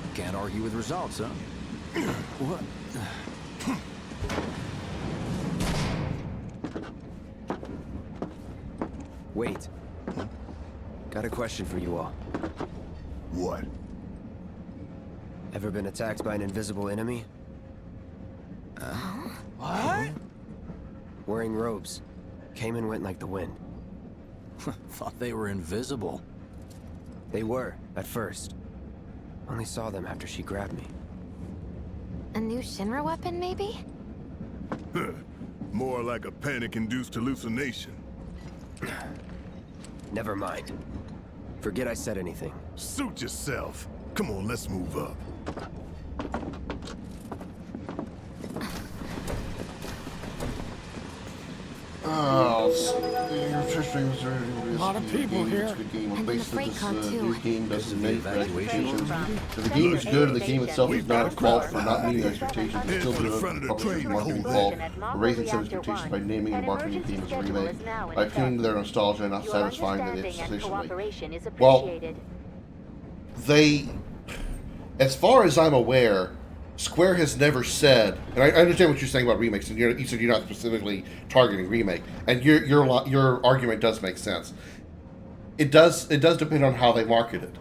Well, can't argue with results, huh? What? Wait. Got a question for you all. What? Ever been attacked by an invisible enemy? What? Wearing robes. Came and went like the wind. Thought they were invisible. They were, at first. Only saw them after she grabbed me. A new Shinra weapon, maybe? More like a panic-induced hallucination. Never mind. Forget I said anything. Suit yourself. Come on, let's move up. Oh, a lot of people here. And in the freight car, too. This game doesn't make Evacuation. expectations. If the game is good and the game itself is not at fault for not meeting expectations, it's still doing the publisher's marketing fault for raising some expectations by naming and marketing the game as a remake, by appealing to their nostalgia and not satisfying that it's sufficiently. Well, as far as I'm aware, Square has never said, and I understand what you're saying about remakes, and you said you're not specifically targeting remake, and your argument does make sense. It does depend on how they market it.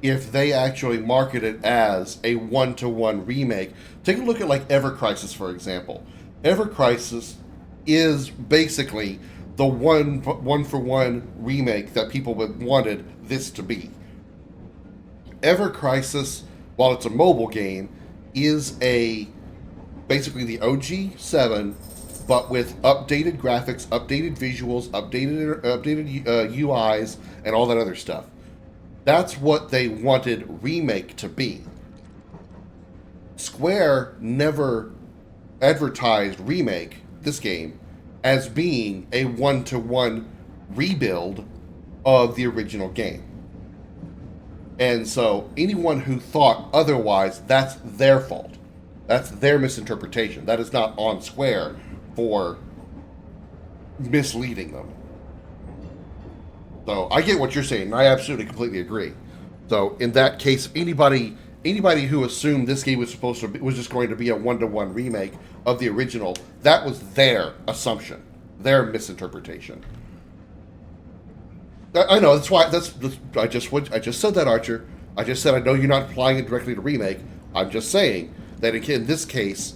If they actually market it as a one-to-one remake, take a look at like Ever Crisis, for example. Ever Crisis is basically the one-for-one remake that people wanted this to be. Ever Crisis, while it's a mobile game, is basically the OG VII, but with updated graphics, updated visuals, updated UIs, and all that other stuff. That's what they wanted Remake to be. Square never advertised Remake, this game, as being a one-to-one rebuild of the original game. And so anyone who thought otherwise, that's their fault. That's their misinterpretation. That is not on Square for misleading them. So I get what you're saying. I absolutely completely agree. So in that case, anybody who assumed this game was just going to be a one-to-one remake of the original, that was their assumption, their misinterpretation. I know, that's why, I just said that, Archer. I just said I know you're not applying it directly to Remake. I'm just saying that in this case,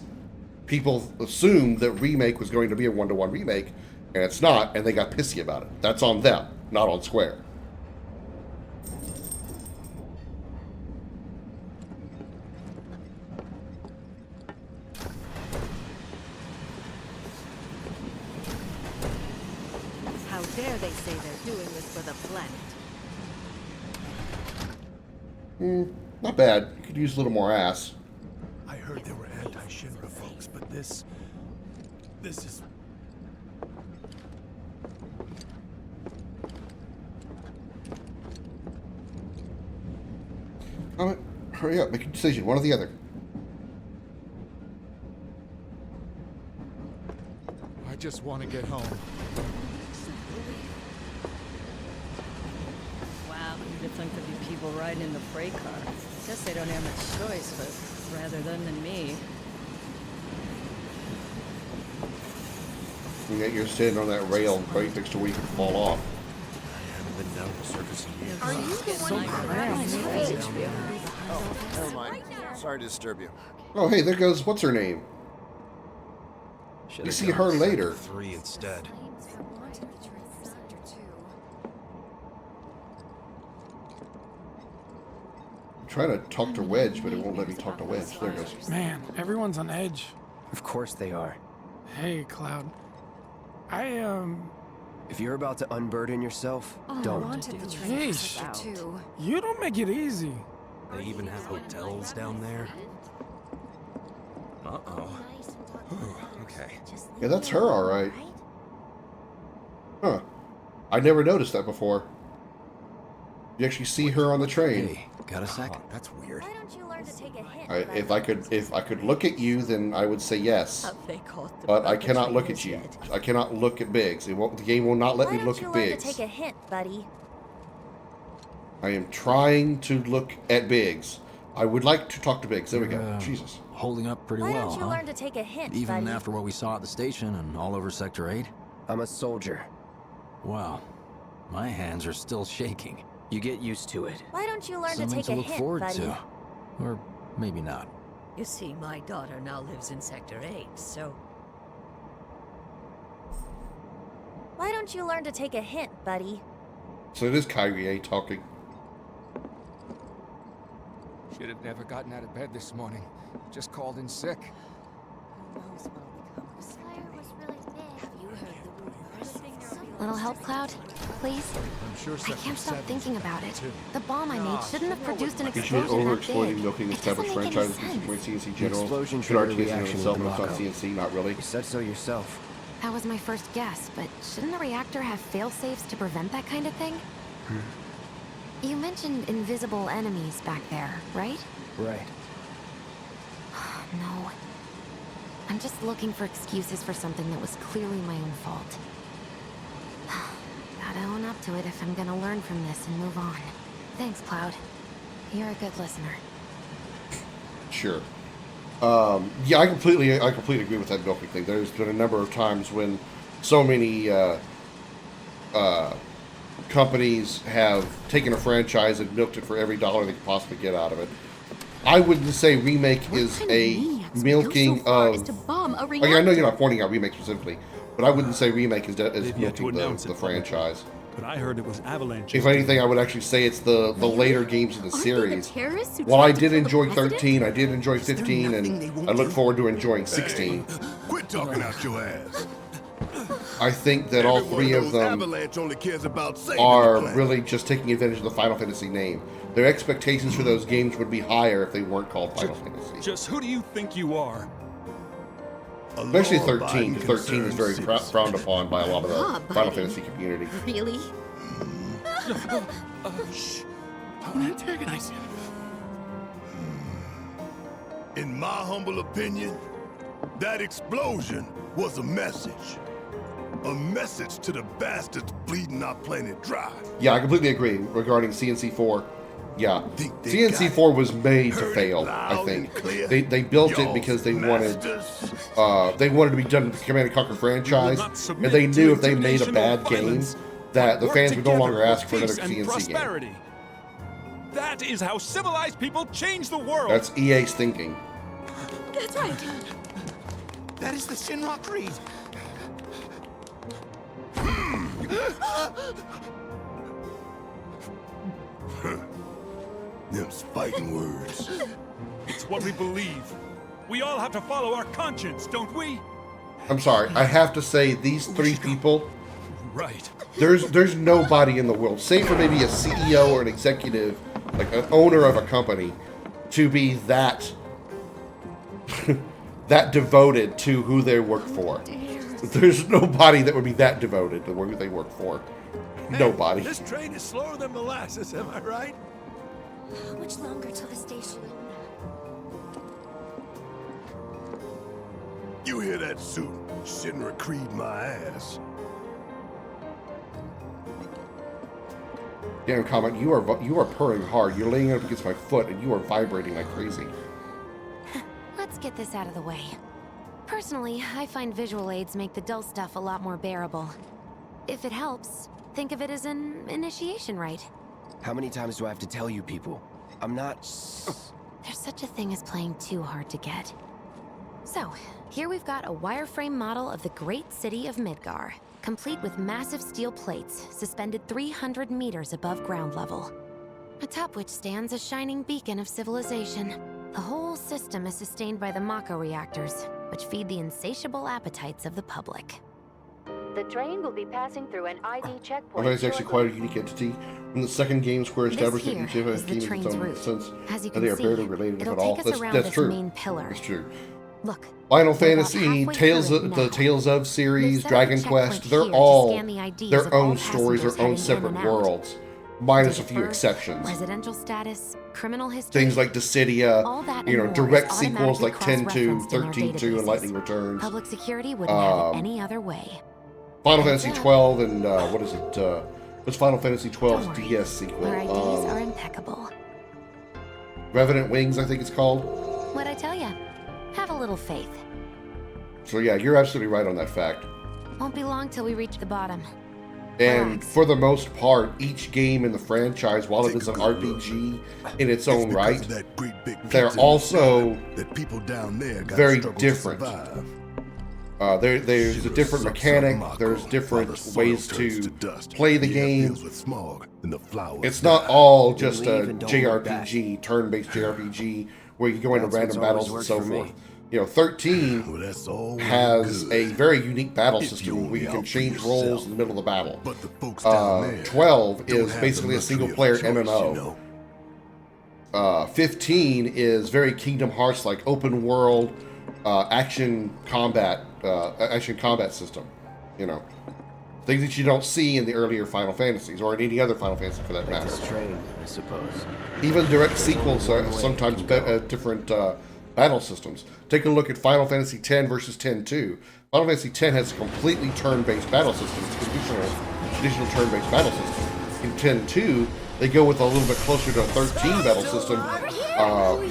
people assumed that Remake was going to be a one-to-one remake, and it's not, and they got pissy about it. That's on them, not on Square. How dare they say they're doing this for the planet? Not bad. You could use a little more ass. I heard there were anti-Shinra folks, but this is... Alright, hurry up. Make a decision. One or the other. I just want to get home. Wow, you'd think there'd be people riding in the freight car. Guess they don't have much choice, but rather them than me. And yet you're standing on that rail right next to where you could fall off. I haven't been down to the surface in years. Are you the one Never mind. Sorry to disturb you. Oh, hey, there goes, what's her name? You see her later. 3 instead. I'm trying to talk to Wedge, but it won't let me talk to Wedge. There it goes. Man, everyone's on edge. Of course they are. Hey, Cloud. If you're about to unburden yourself, don't. Hey, you don't make it easy. They even have hotels down there. Uh-oh. Okay. Yeah, that's her, alright. Huh. I never noticed that before. You actually see her on the train. Hey, got a sec? That's weird. Why don't you learn to take a hint? If I could look at you, then I would say yes. But I cannot look at you. I cannot look at Biggs. The game will not let me look at Biggs. Take a hint, buddy. I am trying to look at Biggs. I would like to talk to Biggs. There we go. You're, Jesus. Holding up pretty Why well, don't you huh? learn to take a hint, Even buddy? after what we saw at the station and all over Sector 8? I'm a soldier. Wow. My hands are still shaking. You get used to it. Why don't you learn to Something take to a look hint, forward buddy? to. Or maybe not. You see, my daughter now lives in Sector 8, so... Why don't you learn to take a hint, buddy? So it is Kyrie talking. Should have never gotten out of bed this morning. Just called in sick. Little help, Cloud? Please? I'm sure I can't stop thinking about it. The bomb I made shouldn't have produced an He should explosion that over-exploiting big. milking It established doesn't make franchises any between sense. CNC General. explosion Should triggered a RTS in reaction itself, in but it's not Mako. CNC, not really. You said so yourself. That was my first guess, but shouldn't the reactor have fail-safes to prevent that kind of thing? You mentioned invisible enemies back there, right? Right. No. I'm just looking for excuses for something that was clearly my own fault. Gotta own up to it if I'm gonna learn from this and move on. Thanks, Cloud. You're a good listener. Sure. Yeah, I completely agree with that milking thing. There's been a number of times when so many companies have taken a franchise and milked it for every dollar they could possibly get out of it. I wouldn't say Remake is a milking of... I know you're not pointing out Remake specifically, but I wouldn't say Remake is milking the franchise. But I heard it was Avalanche. If anything, I would actually say it's the later games in the series. While I did enjoy 13, I did enjoy 15, and I look forward to enjoying 16. Quit talking out your ass. I think that all three of them Avalanche only cares about saving are the planet. really just taking advantage of the Final Fantasy name. Their expectations for those games would be higher if they weren't called Final Fantasy. Just who do you think you are? Especially 13. law-abiding 13 is very concerned frowned upon by a lot of the Final Law-abiding? Fantasy community. Really? Shh. Don't antagonize him. In my humble opinion, that explosion was a message. A message to the bastards bleeding our planet dry. Yeah, I completely agree regarding CNC4. Yeah, Think they CNC4 was made to Heard it fail, I loud think. and clear. They built it Y'all's because they wanted masters. to be done with the Command & Conquer franchise, not and submit they to knew if they made a intimidation or bad game, violence, that the Work fans would no together longer for ask for another peace and CNC game. prosperity. That is how civilized people change the world. That's EA's thinking. That's right. That is the Shinra Creed. Them's fighting words. It's what we believe. We all have to follow our conscience, don't we? I'm sorry, I have to say these three people, Right. there's nobody in the world, save for maybe a CEO or an executive, like an owner of a company, to be that that devoted to who they work for. There's nobody that would be that devoted to who they work for. Nobody. This train is slower than molasses, am I right? How much longer till the station? You hear that suit? Shinra Creed my ass. Damn, comment, you are purring hard. You're laying up against my foot and you are vibrating like crazy. Let's get this out of the way. Personally, I find visual aids make the dull stuff a lot more bearable. If it helps, think of it as an initiation rite. How many times do I have to tell you people? I'm not... There's such a thing as playing too hard to get. So, here we've got a wireframe model of the great city of Midgar, complete with massive steel plates suspended 300 meters above ground level, atop which stands a shining beacon of civilization. The whole system is sustained by the Mako reactors, which feed the insatiable appetites of the public. The train will be passing through an ID I checkpoint. think it's actually quite a unique entity. From the second game, Square established that This each here has is the teams of train's its own route. sense, As you and can they are see, barely related, if it'll at all. take us around That's this true. main pillar. That's true. Look, Final we're about Fantasy, halfway Tales through of it the now. Tales of series, We've set up a Dragon checkpoint Quest, they're here to all scan the IDs their of all own stories, their passengers own heading in separate and out. worlds, minus a Date of few birth, exceptions. Residential status, criminal history. Things like Dissidia, All that you know, and more direct is sequels like automatically 10-2, cross-referenced in our 13-2, and databases. Lightning Returns. Public security wouldn't have it any other way. Final And Fantasy then- 12 and what is it? What's Final Fantasy 12's Don't worry, DS sequel? our IDs are impeccable. Revenant Wings, I think it's called. What'd I tell ya? Have a little faith. So yeah, you're absolutely right on that fact. Won't be long till we reach the bottom. And Relax. for the most part, each game in the franchise, while it is an RPG in its own right, they're also very different. There's a different mechanic, there's different ways to play the game. It's not all just a JRPG, turn-based JRPG, where you go into random battles and so forth. You know, 13 has a very unique battle system where you can change roles in the middle of the battle. 12 is basically a single-player MMO. 15 is very Kingdom Hearts-like open-world action combat system. You know, things that you don't see in the earlier Final Fantasies or in any other Final Fantasy for that matter. Train, I suppose. Even direct sequels are sometimes different battle systems. Take a look at Final Fantasy X versus X-2. Final Fantasy X has a completely turn-based battle system. It's a traditional turn-based battle system. In X-2, they go with a little bit closer to a 13 battle system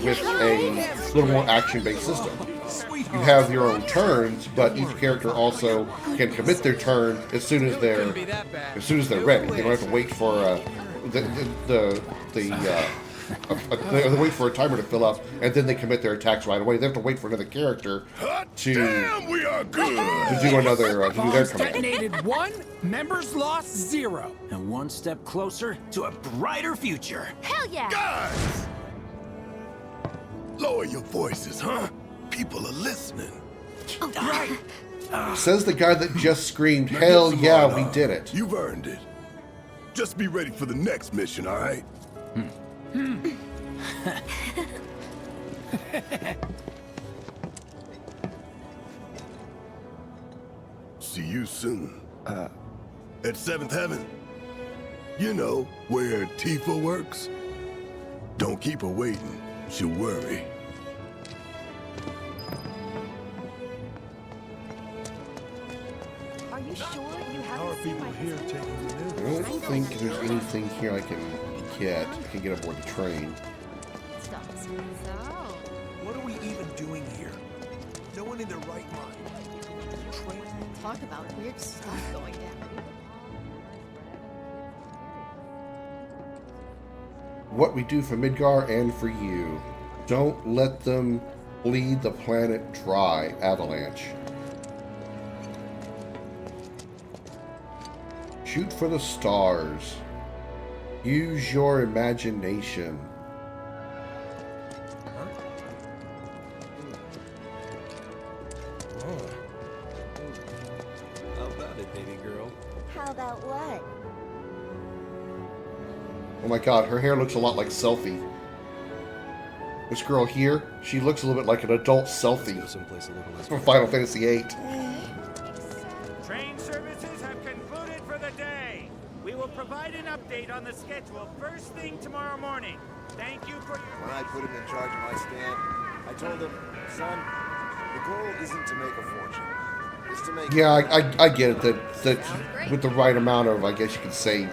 with a little more action-based system. You have your own turns, but each character also can commit their turn as soon as they're ready. They don't have to wait for they wait for a timer to fill up, and then they commit their attacks right away. They have to wait for another character to do their command. Detonated 1, members lost 0. And one step closer to a brighter future. Hell yeah! Guys! Lower your voices, huh? People are listening. Oh, right. Says the guy that just screamed, "Hell yeah, we did it." You've earned it. Just be ready for the next mission, all right? See you soon. At Seventh Heaven. You know, where Tifa works. Don't keep her waiting. She'll worry. Are you sure you haven't seen my I don't think there's anything here I can get. I can get aboard the train. What are we even doing here? No one in their right mind. Talk about weird stuff going down. What we do for Midgar and for you. Don't let them bleed the planet dry, Avalanche. Shoot for the stars. Use your imagination. How about it, baby girl? How about what? Oh my god, her hair looks a lot like Selfie. This girl here, she looks a little bit like an adult Selfie from Final Fantasy VIII. Train services have concluded for the day. We will provide an update on the schedule first thing tomorrow morning. Thank you for your... When I put him in charge of my stand, I told him, son, the goal isn't to make a fortune. It's to make... Yeah, I get it, that with the right amount of, I guess you could say,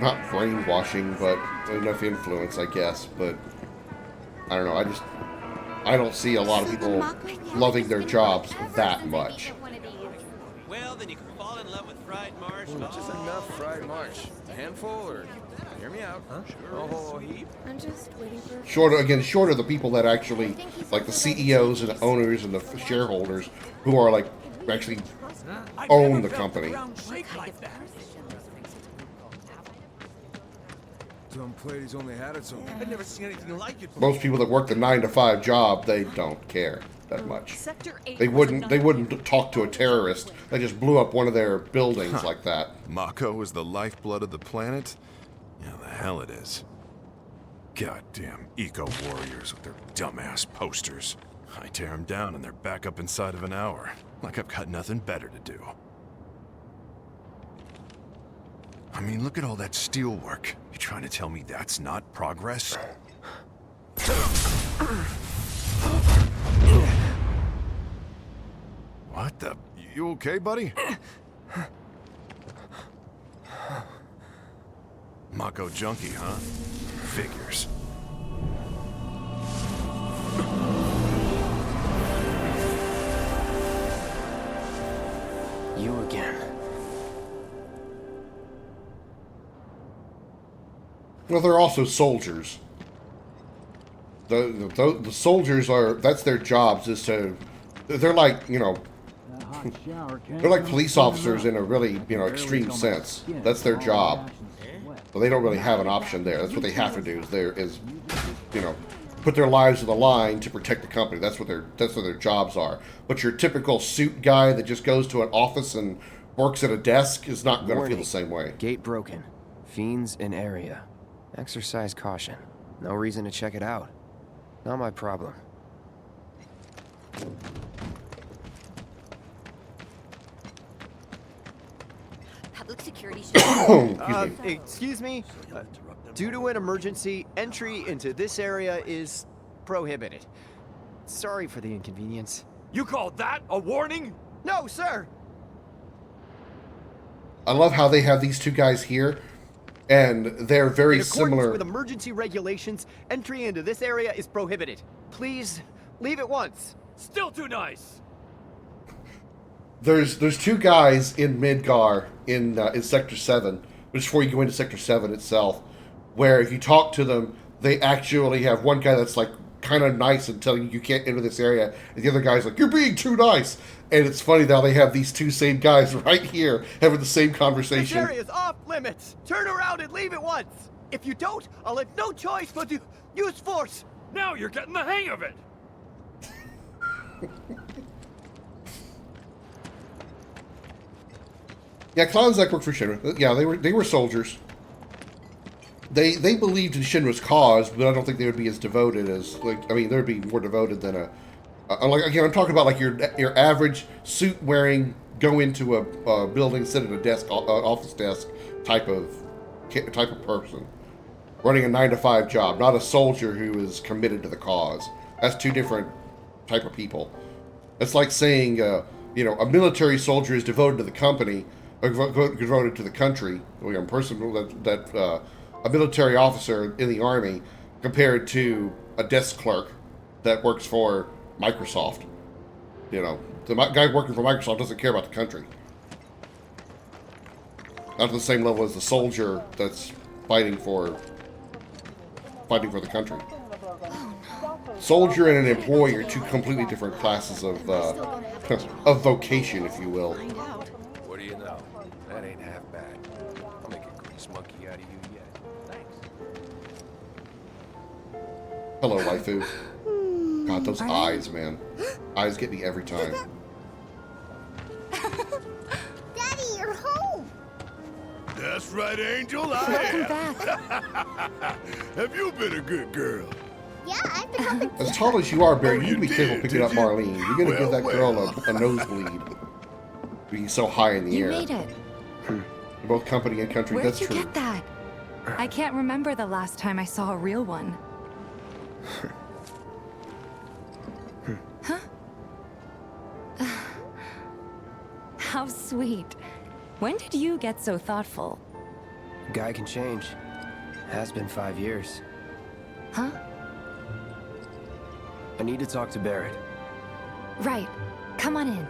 not brainwashing, but enough influence, I guess, but I don't know, I don't see a lot of people loving their jobs that much. Well, then you can fall in love with fried marsh. Just enough fried marsh. A handful, or hear me out. Huh? Sure. A whole heap. I'm just waiting for... Short of the people that actually, like the CEOs and the owners and the shareholders who are like, actually own the company. Some ladies only had it, so I'd never seen anything like it. Most people that work the 9-to-5 job, they don't care that much. They wouldn't talk to a terrorist that just blew up one of their buildings like that. Mako is the lifeblood of the planet? Yeah, the hell it is. Goddamn eco-warriors with their dumbass posters. I tear them down and they're back up inside of an hour. Like I've got nothing better to do. I mean, look at all that steel work. You trying to tell me that's not progress? What the? You okay, buddy? Mako junkie, huh? Figures. Well, they're also soldiers. The soldiers are, that's their jobs, is to, they're like, you know, they're like police officers in a really, you know, extreme sense. That's their job. Well, they don't really have an option there. That's what they have to do, is you know, put their lives on the line to protect the company. That's what their jobs are. But your typical suit guy that just goes to an office and works at a desk is not going to feel the same way. Gate broken. Fiends in area. Exercise caution. No reason to check it out. Not my problem. Public security excuse me? Due to an emergency, entry into this area is prohibited. Sorry for the inconvenience. You call that a warning? No, sir! I love how they have these two guys here, and they're very In accordance similar. with emergency regulations, entry into this area is prohibited. Please, leave at once. Still too nice. There's two guys in Midgar in Sector 7, just before you go into Sector 7 itself, where if you talk to them, they actually have one guy that's like kind of nice and telling you can't enter this area, and the other guy's like, you're being too nice. And it's funny now they have these two same guys right here having the same conversation. This area is off limits. Turn around and leave at once. If you don't, I'll have no choice but to use force. Now you're getting the hang of it. Yeah, Klonzek worked for Shinra. Yeah, they were soldiers. They believed in Shinra's cause, but I don't think they would be as devoted as, like, I mean, they'd be more devoted than like, again, I'm talking about like your average suit wearing, go into a building, sit at a desk, office desk type of person, running a 9-to-5 job, not a soldier who is committed to the cause. That's two different type of people. It's like saying, you know, a military soldier is devoted to the company, or devoted to the country. You know, a person a military officer in the army compared to a desk clerk that works for Microsoft. You know, the guy working for Microsoft doesn't care about the country. Not at the same level as the soldier that's fighting for the country. Soldier and an employee are two completely different classes of vocation, if you will. What do you know? That ain't half bad. I'll make a grease monkey out of you yet. Thanks. Hello, waifu. God, those eyes, man. Eyes get me every time. Daddy, you're home! That's right, Angel, I am. Have you been a good girl? Yeah, I've been helping. As tall as you are, Barry, you need to be careful picking up Marlene. You're going to give that girl a nosebleed. Being so high in the air. You made it. You're both company and country, Where'd that's you true. get that? I can't remember the last time I saw a real one. Huh? How sweet. When did you get so thoughtful? A guy can change. Has been 5 years. Huh? I need to talk to Barrett. Right. Come on in.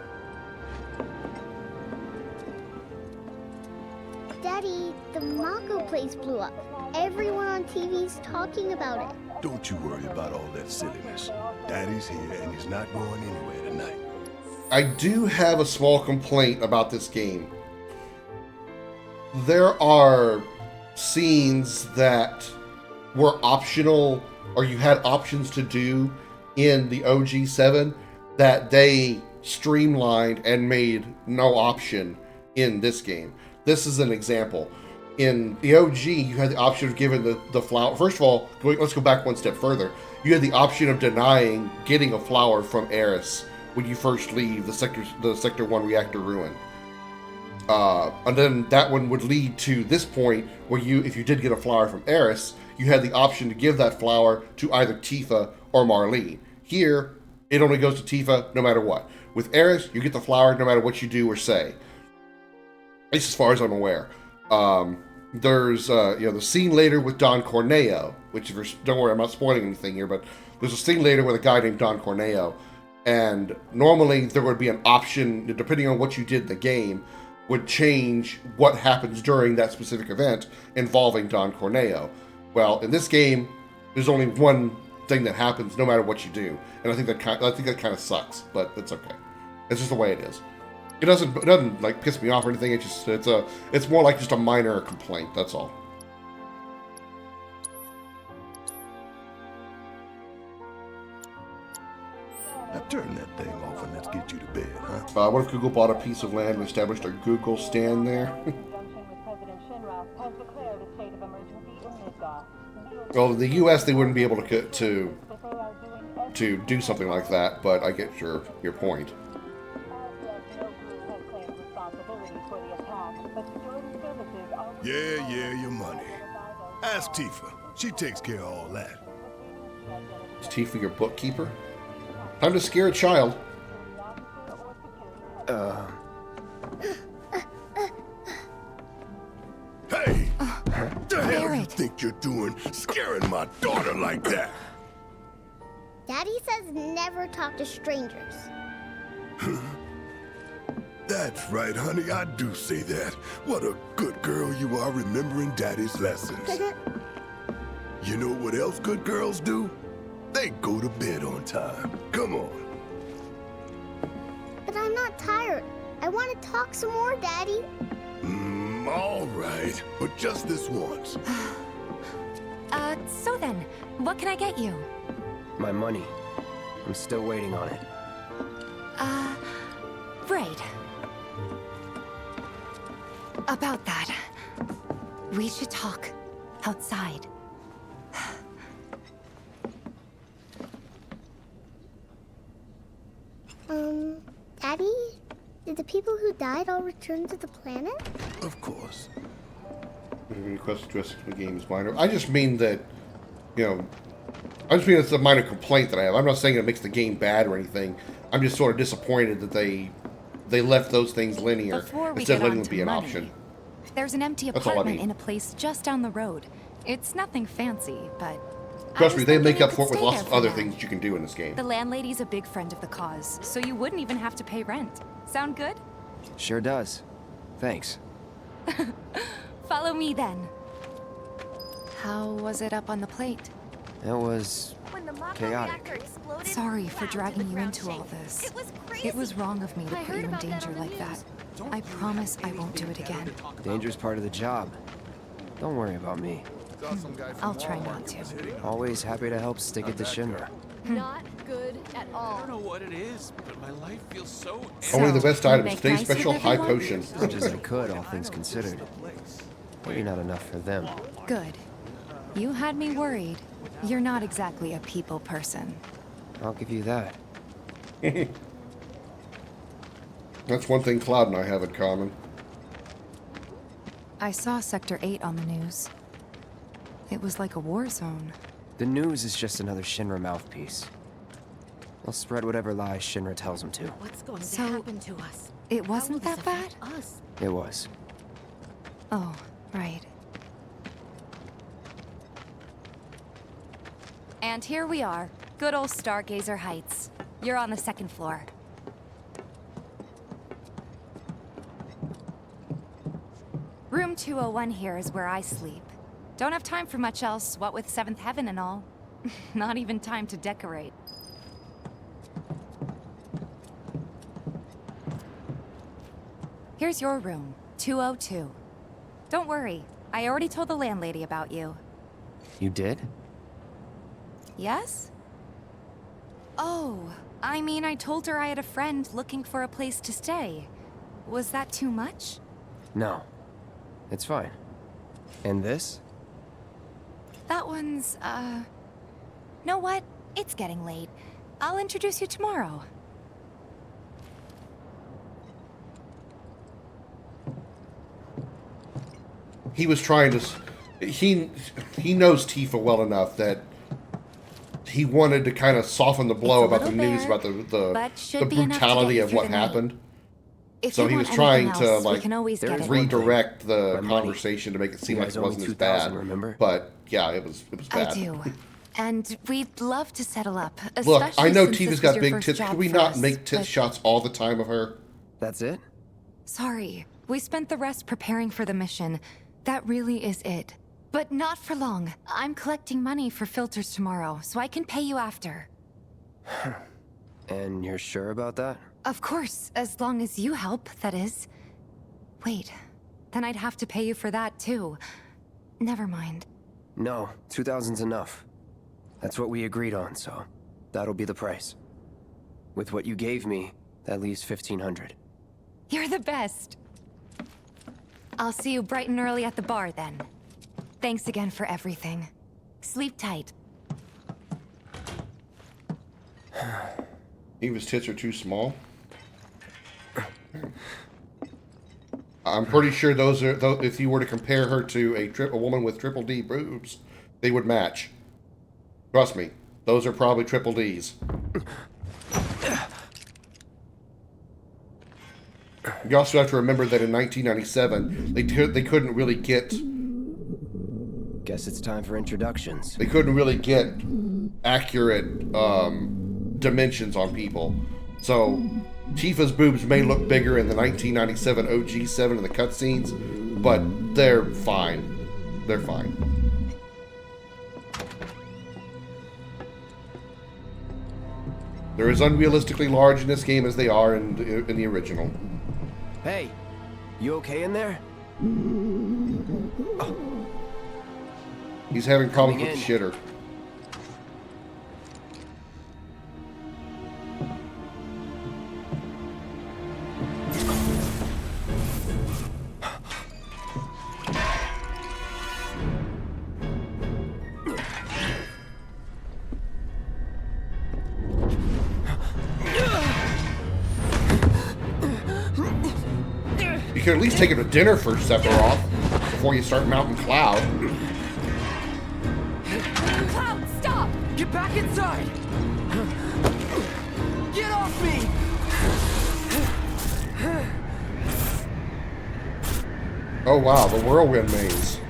Daddy, the Mako place blew up. Everyone on TV's talking about it. Don't you worry about all that silliness. Daddy's here and he's not going anywhere tonight. I do have a small complaint about this game. There are scenes that were optional, or you had options to do in the OG 7 that they streamlined and made no option in this game. This is an example. In the OG, you had the option of giving the flower. First of all, let's go back one step further. You had the option of denying getting a flower from Eris when you first leave the Sector 1 reactor ruin. And then that one would lead to this point where if you did get a flower from Eris, you had the option to give that flower to either Tifa or Marlene. Here, it only goes to Tifa no matter what. With Eris, you get the flower no matter what you do or say. At least as far as I'm aware. There's the scene later with Don Corneo, which, don't worry, I'm not spoiling anything here, but there's a scene later with a guy named Don Corneo, and normally there would be an option, depending on what you did in the game, would change what happens during that specific event involving Don Corneo. Well, in this game, there's only one thing that happens no matter what you do, and I think that kind of sucks, but it's okay. It's just the way it is. It doesn't like piss me off or anything. It's more like just a minor complaint. That's all. Now turn that thing off and let's get you to bed, huh? What if Google bought a piece of land and established a Google stand there? Well, in the U.S. they wouldn't be able to do something like that, but I get your point. Yeah, your money. Ask Tifa. She takes care of all that. Is Tifa your bookkeeper? Time to scare a child. Hey! The hell you think you're doing, scaring my daughter like that? Daddy says never talk to strangers. That's right, honey, I do say that. What a good girl you are remembering Daddy's lessons. You know what else good girls do? They go to bed on time. Come on. But I'm not tired. I want to talk some more, Daddy. All right, but just this once. So then, what can I get you? My money. I'm still waiting on it. Right. About that, we should talk outside. Daddy? Did the people who died all return to the planet? Of course. Request address the game is minor. I just mean that, I just mean it's a minor complaint that I have. I'm not saying it makes the game bad or anything. I'm just sort of disappointed that they left those things linear instead of letting them be an option. There's an empty apartment in a place just down the road. It's nothing fancy, but... Trust me, they make up for it with lots of other things you can do in this game. The landlady's a big friend of the cause, so you wouldn't even have to pay rent. Sound good? Sure does. Thanks. Follow me then. How was it up on the plate? It was chaotic. Sorry for dragging you into all this. It was wrong of me to put you in danger like that. I promise I won't do it again. Danger's part of the job. Don't worry about me. I'll try not to. Always happy to help stick it to Shinra. Not good at all. I don't know what it is, but my life feels so... Only the best items. Today's special high potion. As much as I could, all things considered. Maybe not enough for them. Good. You had me worried. You're not exactly a people person. I'll give you that. That's one thing Cloud and I have in common. I saw Sector 8 on the news. It was like a war zone. The news is just another Shinra mouthpiece. They'll spread whatever lies Shinra tells them to. What's going to happen to us? It wasn't that bad? Us? It was. Oh, right. And here we are. Good old Stargazer Heights. You're on the second floor. Room 201 here is where I sleep. Don't have time for much else, what with 7th Heaven and all. Not even time to decorate. Here's your room, 202. Don't worry, I already told the landlady about you. You did? Yes? Oh, I mean, I told her I had a friend looking for a place to stay. Was that too much? No. It's fine. And this? That one's, Know what? It's getting late. I'll introduce you tomorrow. He was trying to... He knows Tifa well enough that he wanted to kind of soften the blow about the news, about the brutality of what happened. So he was trying to, like, redirect the conversation to make it seem like it wasn't as bad. But, yeah, it was bad. I do. And we'd love to settle up. Look, I know Tifa's got big tits. Could we not make tit shots all the time of her? That's it? Sorry. We spent the rest preparing for the mission. That really is it. But not for long. I'm collecting money for filters tomorrow, so I can pay you after. And you're sure about that? Of course, as long as you help, that is. Wait, then I'd have to pay you for that too. Never mind. No, 2,000's enough. That's what we agreed on, so that'll be the price. With what you gave me, that leaves 1,500. You're the best. I'll see you bright and early at the bar then. Thanks again for everything. Sleep tight. Eva's tits are too small. I'm pretty sure those are, if you were to compare her to a woman with triple D boobs, they would match. Trust me, those are probably triple Ds. You also have to remember that in 1997, they couldn't really get... Guess it's time for introductions. They couldn't really get accurate dimensions on people. So, Tifa's boobs may look bigger in the 1997 OG7 in the cutscenes, but they're fine. They're fine. They're as unrealistically large in this game as they are in the original. Hey, you okay in there? Oh. He's having problems with the shitter. You could at least take him to dinner first, Sephiroth, before you start mounting Cloud. Cloud, stop! Get back inside! Get off me! Oh wow, the whirlwind maze.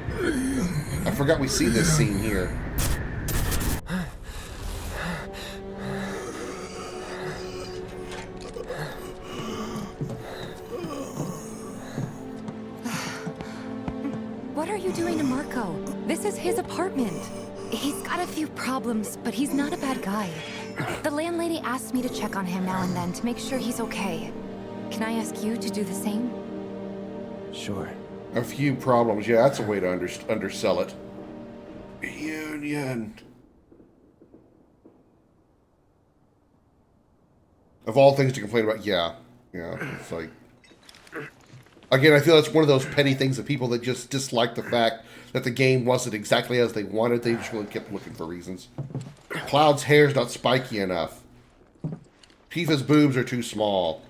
I forgot we see this scene here. What are you doing to Marco? This is his apartment. He's got a few problems, but he's not a bad guy. The landlady asked me to check on him now and then to make sure he's okay. Can I ask you to do the same? Sure. A few problems. Yeah, that's a way to undersell it. Union. Of all things to complain about, yeah. Yeah, it's like... Again, I feel that's one of those petty things of people that just dislike the fact that the game wasn't exactly as they wanted. They just really kept looking for reasons. Cloud's hair's not spiky enough. Tifa's boobs are too small.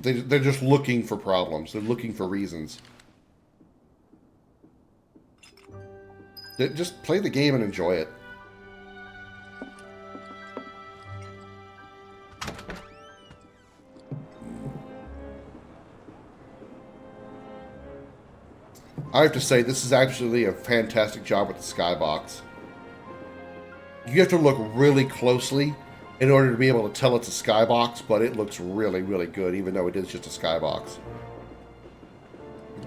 They're just looking for problems. They're looking for reasons. Just play the game and enjoy it. I have to say, this is actually a fantastic job with the skybox. You have to look really closely in order to be able to tell it's a skybox, but it looks really, really good, even though it is just a skybox.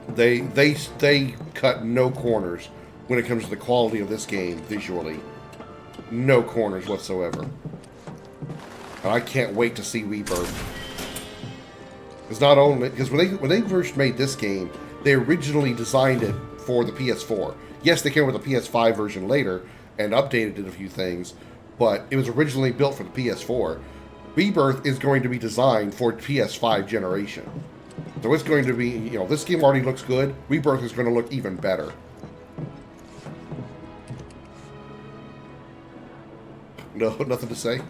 They cut no corners when it comes to the quality of this game visually. No corners whatsoever. And I can't wait to see Rebirth. It's not only because when they first made this game, they originally designed it for the PS4. Yes, they came with a PS5 version later and updated it a few things, but it was originally built for the PS4. Rebirth is going to be designed for PS5 generation. So it's going to be, you know, this game already looks good. Rebirth is going to look even better. No, nothing to say?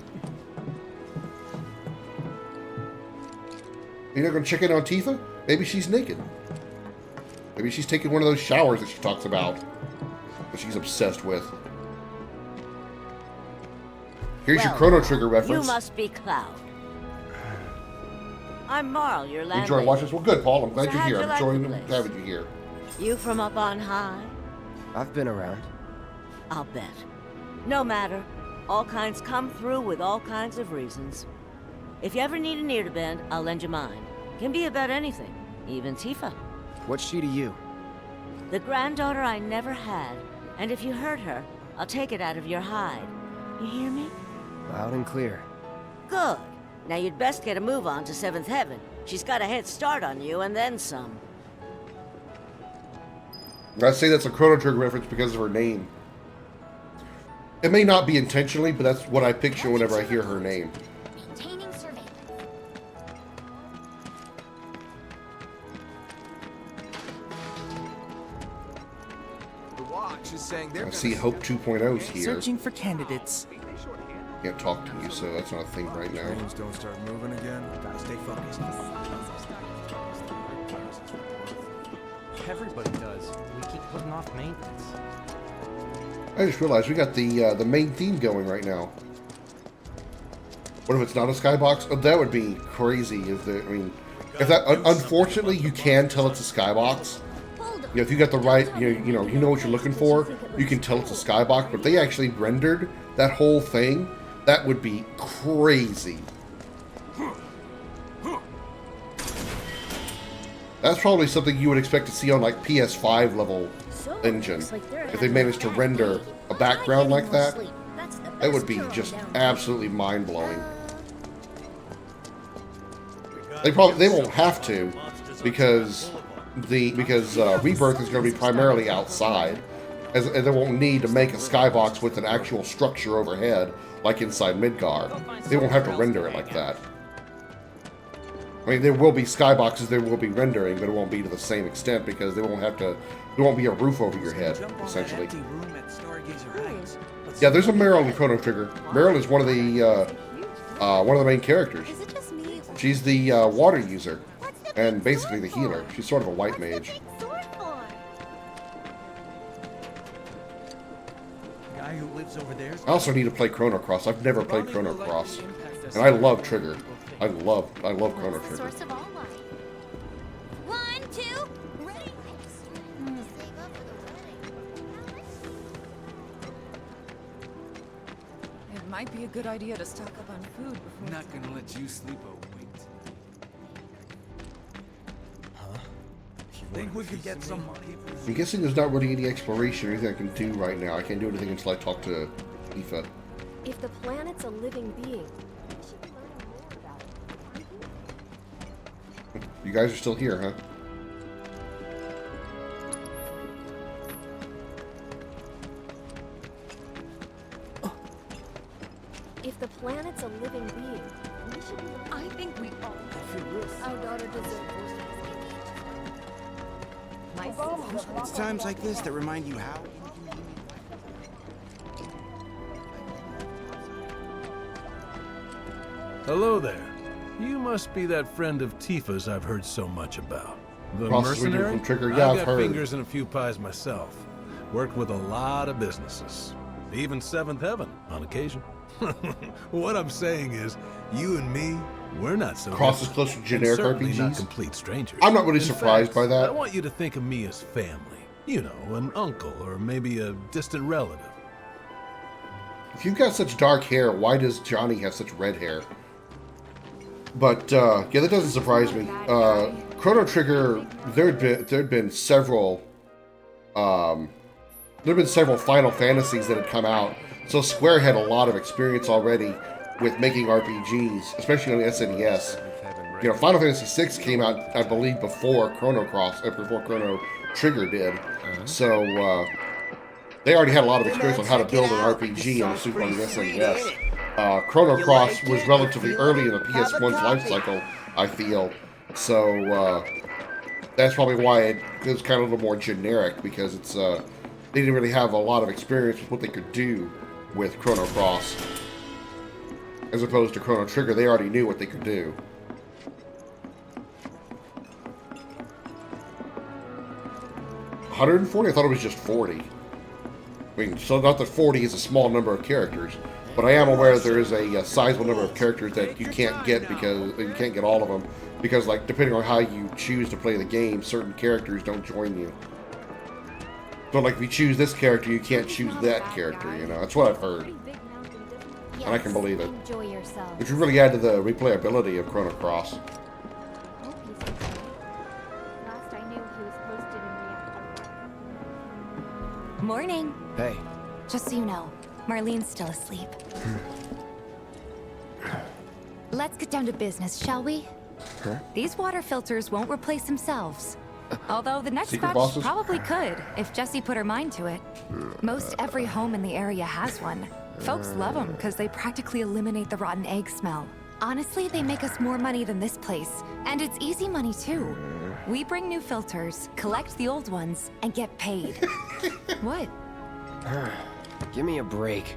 You're not going to check in on Tifa? Maybe she's naked. Maybe she's taking one of those showers that she talks about, that she's obsessed with. Here's your Chrono Trigger reference. You must be Cloud. I'm Marl, your landlady. Enjoy watching this? Well, good, Paul. I'm glad So you're how'd here. you I'm like enjoying the place? having you here. You from up on high? I've been around. I'll bet. No matter. All kinds come through with all kinds of reasons. If you ever need an ear to bend, I'll lend you mine. Can be about anything, even Tifa. What's she to you? The granddaughter I never had. And if you hurt her, I'll take it out of your hide. You hear me? Loud and clear. Good. Now you'd best get a move on to 7th Heaven. She's got a head start on you and then some. I say that's a Chrono Trigger reference because of her name. It may not be intentionally, but that's what I picture whenever I hear her name. Maintaining surveillance. The watch is saying they're I see Hope 2.0's here. Searching for candidates. Can't talk to you, so that's not a thing right now. Trains don't start moving again. Gotta stay focused. Everybody does. We keep putting off maintenance. I just realized we got the main theme going right now. What if it's not a skybox? Oh, that would be crazy. If unfortunately, you can tell it's a skybox. You know, if you got the right, you know what you're looking for, you can tell it's a skybox. But if they actually rendered that whole thing, that would be crazy. That's probably something you would expect to see on like PS5 level engine. If they managed to render a background like that, that would be just absolutely mind-blowing. They won't have to because Rebirth is going to be primarily outside, and they won't need to make a skybox with an actual structure overhead like inside Midgar. They won't have to render it like that. I mean, there will be skyboxes, there will be rendering, but it won't be to the same extent because they won't have to. There won't be a roof over your head, essentially. Yeah, there's a Meryl in Chrono Trigger. Meryl is one of the main characters. She's the water user, and basically the healer. She's sort of a white mage. Guy who lives over there. I also need to play Chrono Cross. I've never played Chrono Cross, and I love Trigger. I love Chrono Trigger. Source of all life. 1, 2, ready. It might be a good idea to stock up on food before. I'm not gonna let you sleep overnight. Think we could get some money? I'm guessing there's not really any exploration or anything I can do right now. I can't do anything until I talk to Aoife. If the planet's a living being, You guys are still here, huh? if the planet's a living being, we should. I think we all. Our daughter deserves. It's times like this that remind you how. Hello there. You must be that friend of Tifa's I've heard so much about. The mercenary? From Trigger. Yeah, I've got heard. fingers in a few pies myself. Worked with a lot of businesses. Even 7th Heaven, on occasion. What I'm saying is, you and me, we're not so Cross is close to generic certainly RPGs. not complete strangers. I'm not really In surprised fact, by that. I want you to think of me as family. You know, an uncle or maybe a distant relative. If you've got such dark hair, why does Johnny have such red hair? But yeah, that doesn't surprise me. Chrono Trigger, there'd been several Final Fantasies that had come out, so Square had a lot of experience already with making RPGs, especially on the SNES. You know, Final Fantasy VI came out, I believe, before Chrono Trigger did. So they already had a lot of experience on how to build an RPG on the Super Nintendo SNES. Chrono Cross was relatively early in the PS1's life cycle, I feel. So that's probably why it was kind of a little more generic, because it's they didn't really have a lot of experience with what they could do with Chrono Cross. As opposed to Chrono Trigger, they already knew what they could do. $140? I thought it was just 40. I mean, so not that 40 is a small number of characters, but I am aware that there is a sizable number of characters that you can't get because you can't get all of them because, like, depending on how you choose to play the game, certain characters don't join you. So, like, if you choose this character, you can't choose that character. You know, that's what I've heard, and I can believe it. Enjoy yourself. Which would really add to the replayability of Chrono Cross. Last I knew, he was Morning. Hey. Just so you know, Marlene's still asleep. Let's get down to business, shall we? Huh? These water filters won't replace themselves. Although the next Secret batch bosses? probably could, if Jessie put her mind to it. Most every home in the area has one. Folks love them because they practically eliminate the rotten egg smell. Honestly, they make us more money than this place. And it's easy money, too. We bring new filters, collect the old ones, and get paid. What? Give me a break.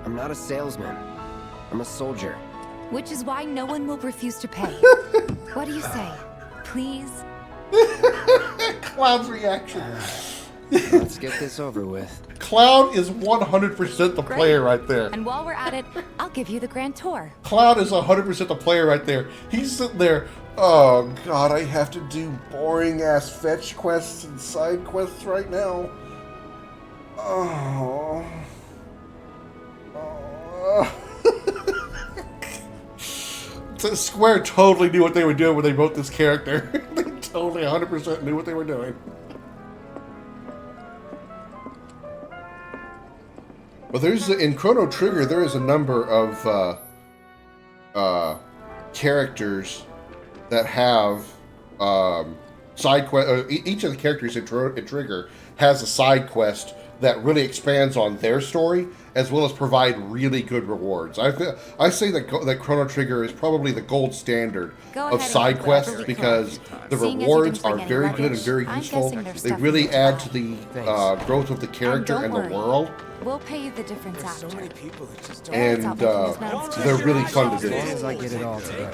I'm not a salesman. I'm a soldier. Which is why no one will refuse to pay. What do you say? Please? Cloud's reaction. Let's get this over with. Cloud is 100% the player right there. And while we're at it, I'll give you the grand tour. Cloud is 100% the player right there. He's sitting there, oh god, I have to do boring ass fetch quests and side quests right now. Oh. So Square totally knew what they were doing when they wrote this character. They totally 100% knew what they were doing. Well, there's in Chrono Trigger there is a number of characters that have side quest. Each of the characters in Trigger has a side quest that really expands on their story, as well as provide really good rewards. I say that Chrono Trigger is probably the gold standard of side quests because the rewards are very good and very useful. They really add to the growth of the character and the world. We'll pay you the difference after. And they're really fun to do. I get it all today.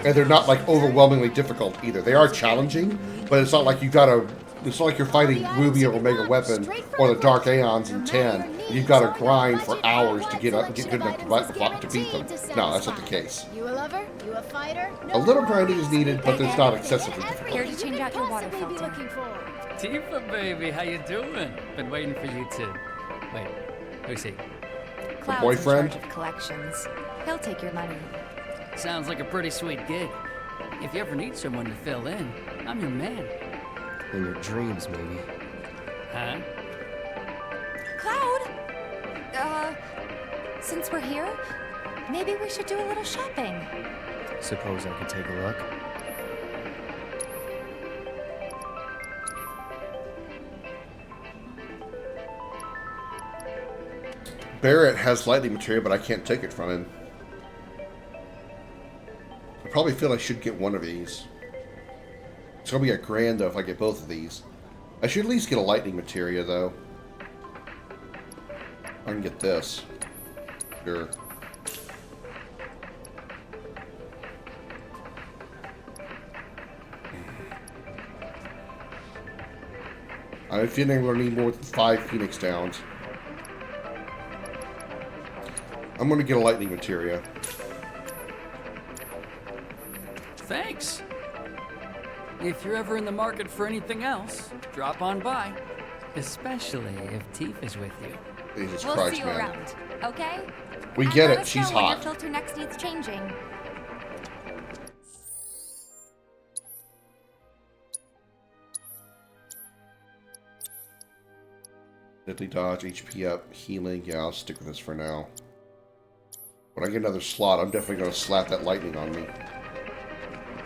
And they're not like overwhelmingly difficult either. They are challenging, but it's not like you gotta. It's not like you're fighting Ruby or Omega Weapon or the Dark Aeons in 10. You've got to grind for hours to get good enough to beat them. No, that's not the case. You a lover? You a fighter? A little grinding is needed, but it's not excessively difficult. Here to change out your water filter. Tifa, baby, how you doing? Been waiting for you to... Wait, who's he? Cloud's boyfriend? in charge of collections. He'll take your money. Sounds like a pretty sweet gig. If you ever need someone to fill in, I'm your man. In your dreams, maybe. Huh? Cloud! Since we're here, maybe we should do a little shopping. Suppose I could take a look? Barrett has lightning material, but I can't take it from him. I probably feel I should get one of these. It's gonna be a grand though if I get both of these. I should at least get a lightning materia though. I can get this. Sure. I'm feeling we're gonna need more than 5 Phoenix Downs. I'm gonna get a lightning materia. Thanks. If you're ever in the market for anything else, drop on by. Especially if Tifa's with you. Jesus We'll Christ, see you man. around, okay? We And get let it, us she's know when your hot. filter next needs changing. Deadly dodge, HP up, healing. Yeah, I'll stick with this for now. When I get another slot, I'm definitely going to slap that lightning on me.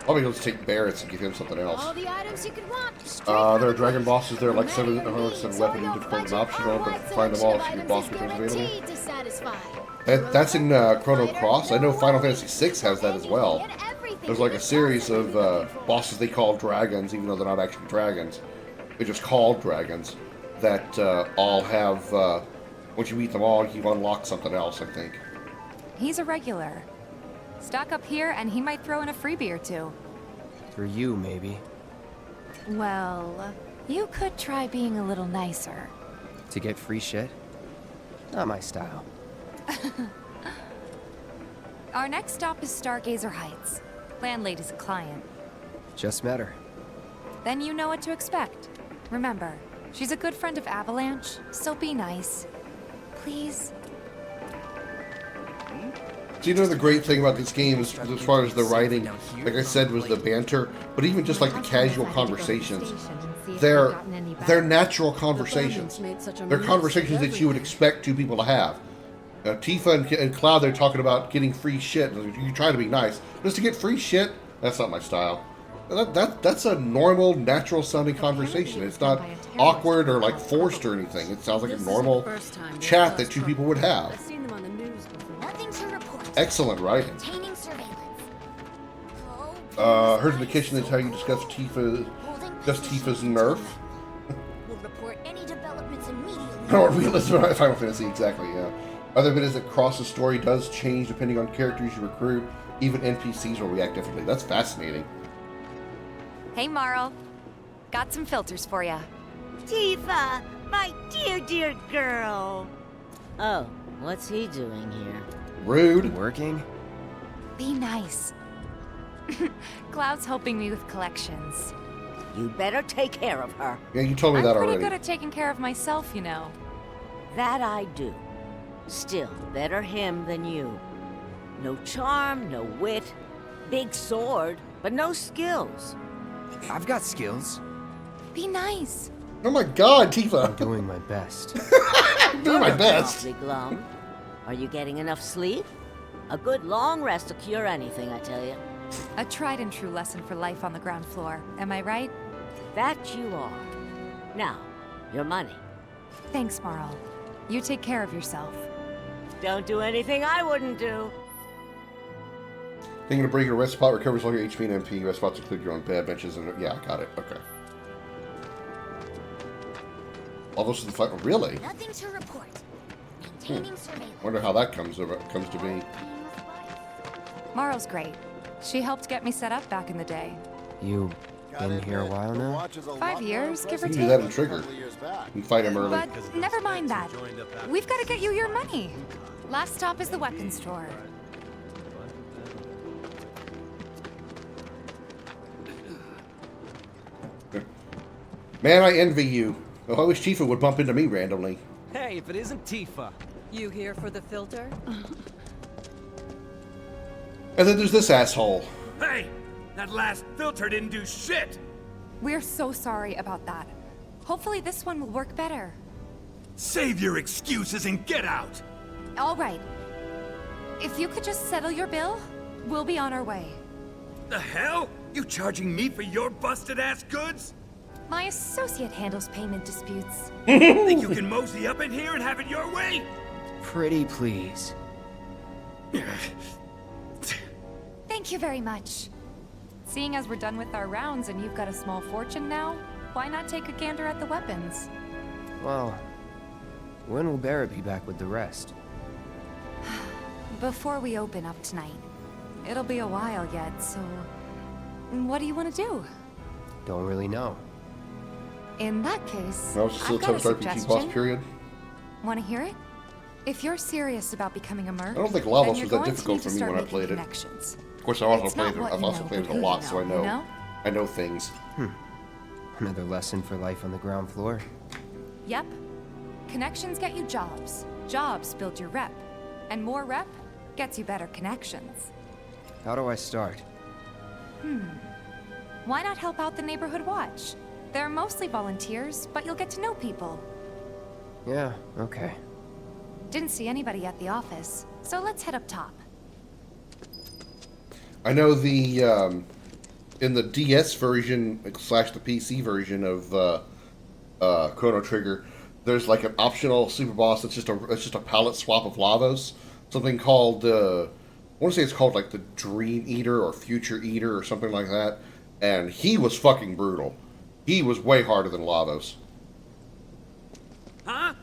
Probably going to take Barrett's and give him something else. All the items you could want. There are dragon bosses. There are like 700 weapon difficult and optional, but find them all if your boss becomes available. That's in Chrono Cross. I know Final Fantasy VI has that as well. There's like a series of bosses they call dragons, even though they're not actually dragons. They're just called dragons. That all have, once you meet them all, you unlock something else, I think. He's a regular. Stock up here and he might throw in a freebie or two. For you, maybe. Well, you could try being a little nicer. To get free shit? Not my style. Our next stop is Stargazer Heights. Landlady's a client. Just met her. Then you know what to expect. Remember, she's a good friend of Avalanche, so be nice. Please. So you know the great thing about this game is, as far as the writing, like I said, was the banter, but even just like the casual conversations. they're natural conversations. They're conversations that you would expect two people to have. Tifa and Cloud, they're talking about getting free shit. You're trying to be nice. Just to get free shit, that's not my style. That's a normal, natural sounding conversation. It's not awkward or like forced or anything. It sounds like a normal chat that two people would have. Excellent writing. Heard in the kitchen that's how you discuss Tifa's nerf. We'll report any developments immediately. Or realism Final Fantasy, exactly, yeah. Other bit is that cross the story does change depending on characters you recruit. Even NPCs will react differently. That's fascinating. Hey, Marl. Got some filters for ya. Tifa, my dear girl. Oh, what's he doing here? Rude. Working? Be nice. Cloud's helping me with collections. You'd better take care of her. Yeah, you told me that already. I'm pretty good at taking care of myself, you know. That I do. Still, better him than you. No charm, no wit. Big sword, but no skills. I've got skills. Be nice. Oh my god, Tifa. I'm doing my best. I'm doing my best. Glum. Are you getting enough sleep? A good long rest will cure anything, I tell you. A tried and true lesson for life on the ground floor. Am I right? That you are. Now, your money. Thanks, Marl. You take care of yourself. Don't do anything I wouldn't do. Thinking to bring your rest spot recovers all your HP and MP. Rest spots include your own bed, benches, and yeah, I got it. Okay. All those in the fight. Really? Nothing to report. Maintaining surveillance. Wonder how that comes to be. Marl's great. She helped get me set up back in the day. You been here a while now? 5 years, give or You take. can do that in Trigger. You can fight him early. But never mind that. We've got to get you your money. Last stop is the weapons store. Man, I envy you. Oh, I wish Tifa would bump into me randomly. Hey, if it isn't Tifa. You here for the filter? And then there's this asshole. Hey! That last filter didn't do shit! We're so sorry about that. Hopefully this one will work better. Save your excuses and get out! All right. If you could just settle your bill, we'll be on our way. The hell? You charging me for your busted-ass goods? My associate handles payment disputes. Think you can mosey up in here and have it your way? Pretty please. Thank you very much. Seeing as we're done with our rounds and you've got a small fortune now, why not take a gander at the weapons? Well, when will Barrett be back with the rest? Before we open up tonight. It'll be a while yet, so... what do you want to do? Don't really know. In that case, No, it's still I've got a tough RPG boss suggestion. period. Want to hear it? If you're serious about becoming a merc, I don't think then Lavos you're was that going to difficult need for to me start when I making played it. connections. Of course, I've It's not what you also know, played but it a who lot, you so I know, know. you know? I know things. Another lesson for life on the ground floor. Yep. Connections get you jobs. Jobs build your rep. And more rep gets you better connections. How do I start? Why not help out the neighborhood watch? They're mostly volunteers, but you'll get to know people. Yeah, okay. Didn't see anybody at the office, so let's head up top. I know the in the DS version / the PC version of Chrono Trigger, there's like an optional super boss that's just a palette swap of Lavos. Something called I want to say it's called like the Dream Eater or Future Eater or something like that. And he was fucking brutal. He was way harder than Lavos. Huh?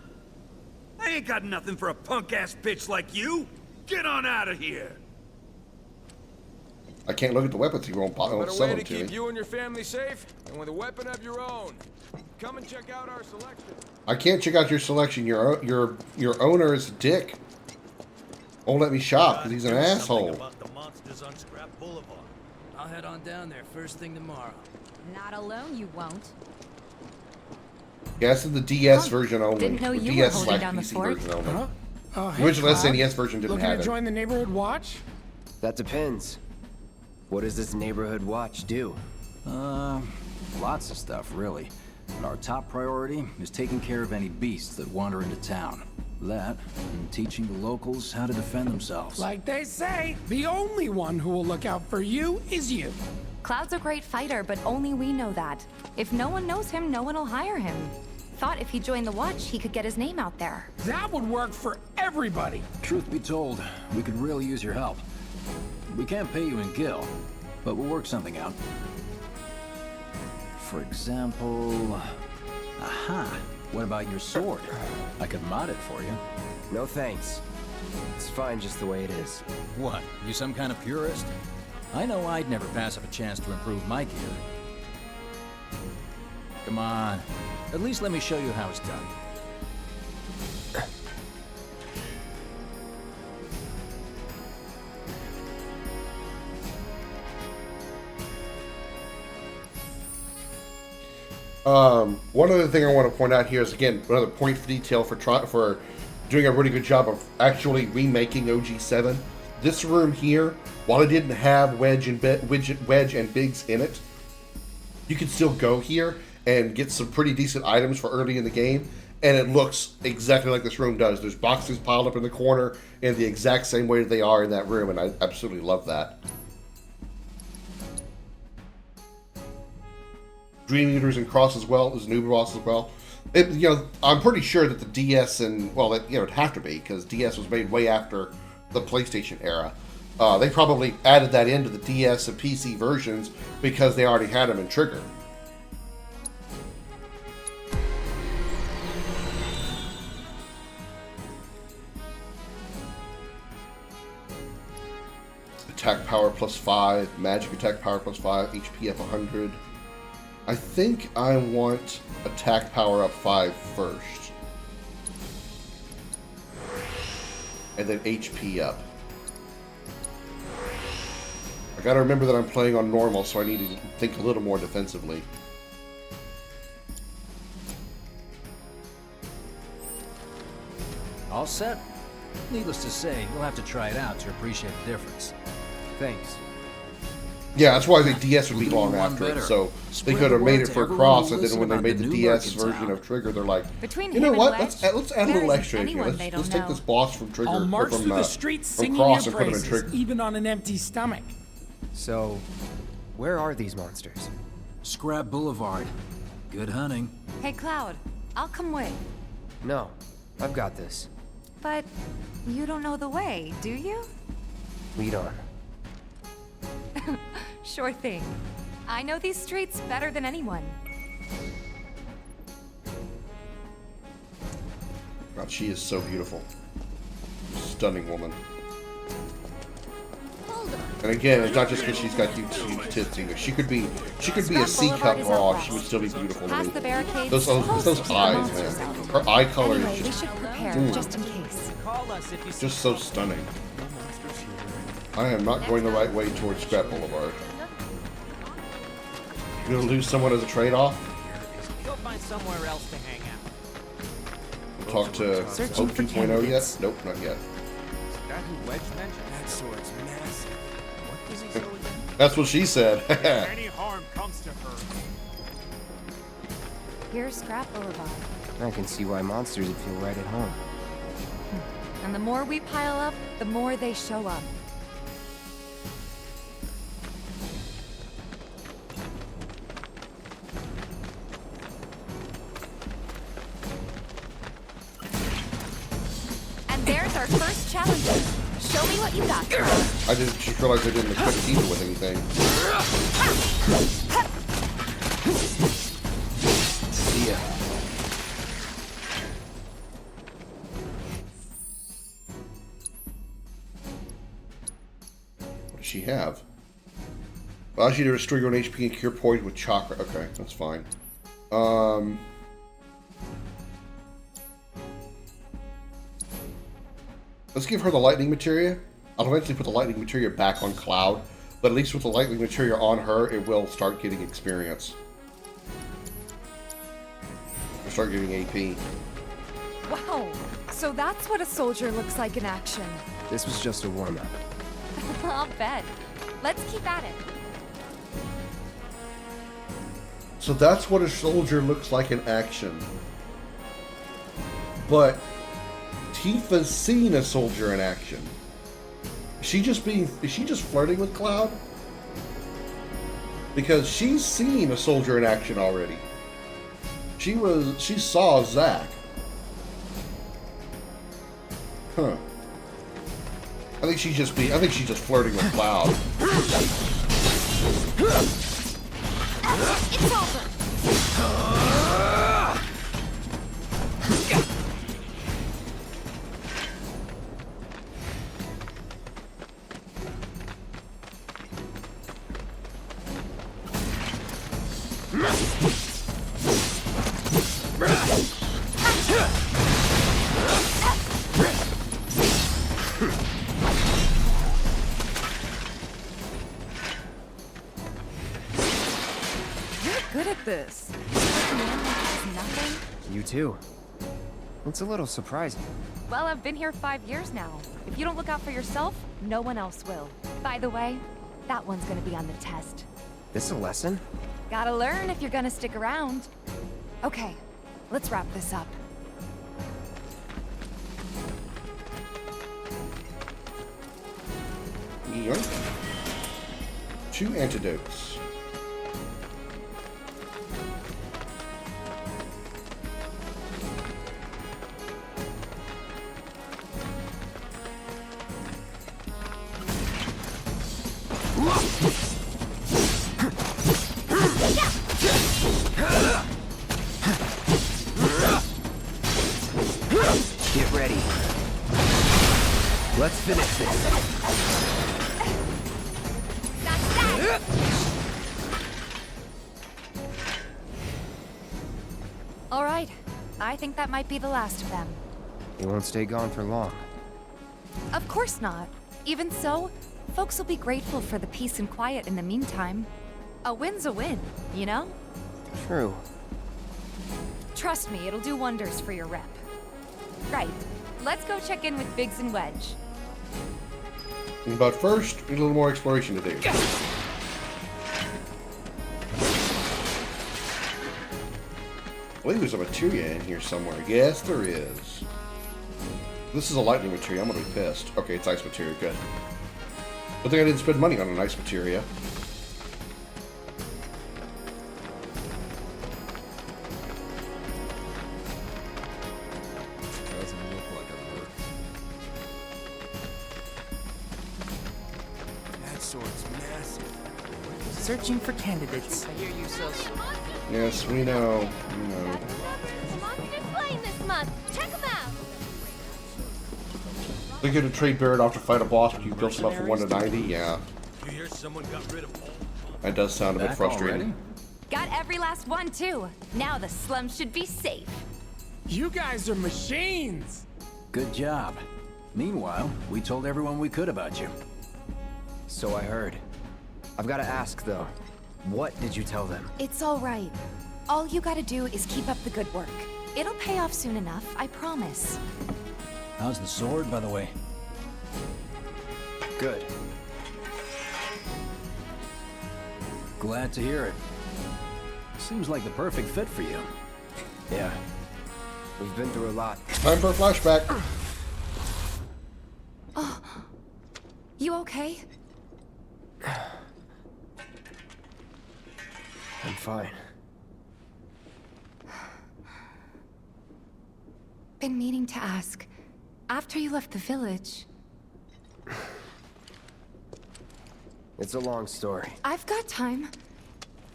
I ain't got nothing for a punk-ass bitch like you! Get on out of here! I can't look at the weapons. He won't sell Better way them to to keep me. you and your family safe, and with a weapon of your own. Come and check out our selection. I can't check out your selection. Your owner is a dick. Won't let me shop because he's an asshole. I'll head on down there first thing tomorrow. Not alone, you won't. Yeah, it's in the DS version only. Didn't know The you were DS holding / down the PC fort. version only. Huh? Oh, The hey, original Cloud. SNES version didn't Looking have to it. join the neighborhood watch? That depends. What does this neighborhood watch do? Lots of stuff, really. Our top priority is taking care of any beasts that wander into town. That, and teaching the locals how to defend themselves. Like they say, the only one who will look out for you is you. Cloud's a great fighter, but only we know that. If no one knows him, no one will hire him. Thought if he joined the Watch, he could get his name out there. That would work for everybody. Truth be told, we could really use your help. We can't pay you in gil, but we'll work something out. For example... Aha! What about your sword? I could mod it for you. No thanks. It's fine just the way it is. What, you some kind of purist? I know I'd never pass up a chance to improve my gear. Come on, at least let me show you how it's done. One other thing I want to point out here is, again, another point for detail for doing a really good job of actually remaking OG7. This room here, while it didn't have Wedge and Biggs in it, you can still go here and get some pretty decent items for early in the game, and it looks exactly like this room does. There's boxes piled up in the corner in the exact same way that they are in that room, and I absolutely love that. Dream Eaters and Cross as well, as new boss as well. I'm pretty sure that the DS and, well, it'd have to be, because DS was made way after the PlayStation era. They probably added that into the DS and PC versions because they already had them in Trigger. Attack power +5, magic attack power +5, HP up 100. I think I want attack power up 5 first. And then HP up. I gotta remember that I'm playing on normal, so I need to think a little more defensively. All set? Needless to say, you'll have to try it out to appreciate the difference. Thanks. Yeah, that's why the DS would be long after it, so they could have made it for Cross, and then when they made the DS version of Trigger, they're like, you know what, let's add a little extra in here. Let's take this boss from Trigger, I'll march from through the streets singing Cross your and put him in praises, Trigger. even on an empty stomach. So, where are these monsters? Scrap Boulevard. Good hunting. Hey, Cloud, I'll come with. No, I've got this. But you don't know the way, do you? Lead on. Sure thing. I know these streets better than anyone. God, she is so beautiful. Stunning woman. And again, it's not just because she's got huge tits either. She could be a C-cup raw. She would still be beautiful to me. Those eyes, man. Her eye color is just, just in case. just so stunning. I am not going the right way towards Scrap Boulevard. You're gonna lose someone as a trade-off? You'll find somewhere else to hang out. We'll talk to Hope 2.0 yet? Nope, not yet. That who Wedge mentioned? That sword's massive. What does he say again? That's what she said. Any harm comes to her. Here's Scrap Boulevard. I can see why monsters would feel right at home. And the more we pile up, the more they show up. There's our first challenger. Show me what you got. I just realized I didn't equip Tifa with anything. See ya. What does she have? Allows you to restore your own HP and cure poison with chakra. Okay, that's fine. Let's give her the lightning materia. I'll eventually put the lightning materia back on Cloud, but at least with the lightning materia on her, it will start getting experience. We'll start getting AP. Wow, so that's what a soldier looks like in action. This was just a warm-up. I'll bet. Let's keep at it. So that's what a soldier looks like in action. But Tifa's seen a soldier in action. Is she just flirting with Cloud? Because she's seen a soldier in action already. She saw Zack. Huh. I think she's just flirting with Cloud. It's over. Good at this. Nothing? You too. It's a little surprising. Well, I've been here 5 years now. If you don't look out for yourself, no one else will. By the way, that one's gonna be on the test. This a lesson? Gotta learn if you're gonna stick around. Okay, let's wrap this up. Yoink. 2 antidotes. Get ready. Let's finish this. All right, I think that might be the last of them. You won't stay gone for long. Of course not. Even so, folks will be grateful for the peace and quiet in the meantime. A win's a win, you know? True. Trust me, it'll do wonders for your rep. Right, let's go check in with Biggs and Wedge. But first, we need a little more exploration to do. I believe there's a materia in here somewhere. Yes, there is. This is a lightning materia. I'm gonna be pissed. Okay, it's ice materia. Good. Good thing I didn't spend money on an ice materia. Doesn't look like a merc. That sword's massive. Searching for candidates. I hear you sell some. Yes, we know. We know. Playing this month. Check them out. They get a trade Barrett off to fight a boss, but you built stuff from 1 to 90. Yeah, You hear someone got rid of all? that does sound a bit frustrating. Got every last one, too. Now the slums should be safe. You guys are machines! Good job. Meanwhile, we told everyone we could about you. So I heard. I've got to ask, though. What did you tell them? It's all right. All you gotta do is keep up the good work. It'll pay off soon enough, I promise. How's the sword, by the way? Good. Glad to hear it. Seems like the perfect fit for you. Yeah. We've been through a lot. Time for a flashback. Oh, you okay? I'm fine. Been meaning to ask. After you left the village... It's a long story. I've got time.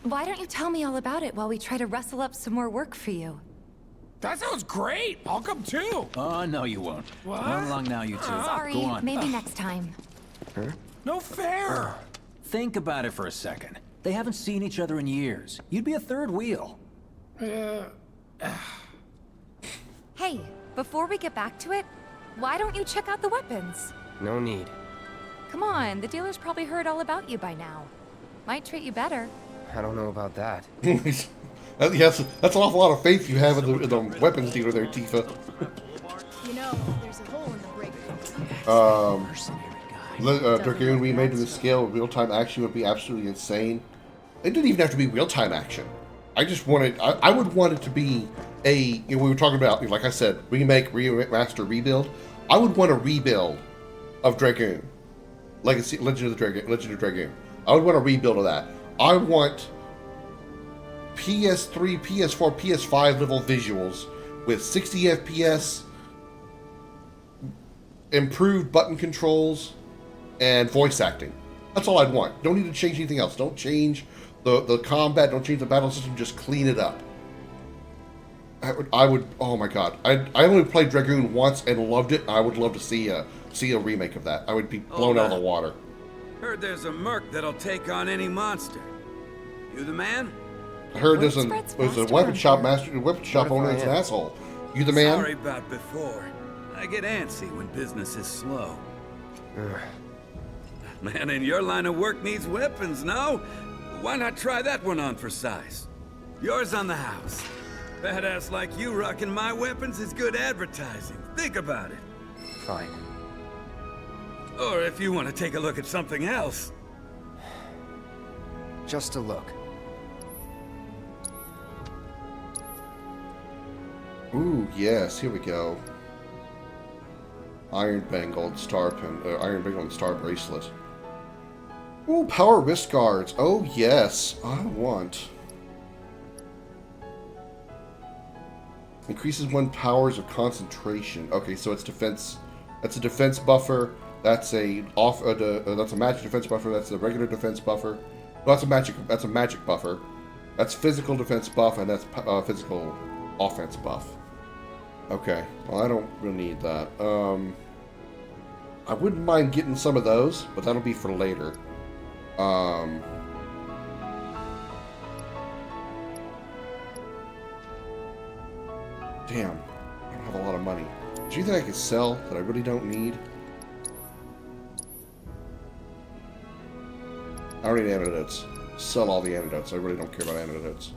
Why don't you tell me all about it while we try to rustle up some more work for you? That sounds great! I'll come too! Oh, no you won't. What? Run along now, you two. Sorry, Go on. maybe next time. Huh? No fair! Think about it for a second. They haven't seen each other in years. You'd be a third wheel. Hey, before we get back to it, why don't you check out the weapons? No need. Come on, the dealer's probably heard all about you by now. Might treat you better. I don't know about that. Yes, that's an awful lot of faith you have in the weapons dealer there, Tifa. You know, there's a hole in the break. Dragoon remade to the scale of real-time action would be absolutely insane. It didn't even have to be real-time action. I just wanted, I would want it to be we were talking about, like I said, remake, remaster, rebuild. I would want a rebuild of Dragoon. Legacy, Legend of Dragoon. I would want a rebuild of that. I want PS3, PS4, PS5 level visuals with 60 FPS, improved button controls, and voice acting. That's all I'd want. Don't need to change anything else. Don't change the combat. Don't change the battle system. Just clean it up. I would. Oh my god. I only played Dragoon once and loved it. I would love to see a remake of that. I would be blown out of the water. Heard there's a merc that'll take on any monster. You the man? I heard there's a weapon shop owner that's an asshole. You the man? Sorry about before. I get antsy when business is slow. Man in your line of work needs weapons, no? Why not try that one on for size? Yours on the house. Badass like you rocking my weapons is good advertising. Think about it. Fine. Or if you want to take a look at something else. Just a look. Ooh, yes, here we go. Iron Bangle Star Pin, Iron Bangle and Star Bracelet. Ooh, power wrist guards. Oh yes, I want. Increases one powers of concentration. Okay, so it's defense. That's a defense buffer. That's a that's a magic defense buffer. That's a regular defense buffer. No, that's a magic. That's a magic buffer. That's physical defense buff, and that's physical offense buff. Okay, well I don't really need that. I wouldn't mind getting some of those, but that'll be for later. Damn, I don't have a lot of money. Is there anything I could sell that I really don't need? I don't need antidotes. Sell all the antidotes. I really don't care about antidotes.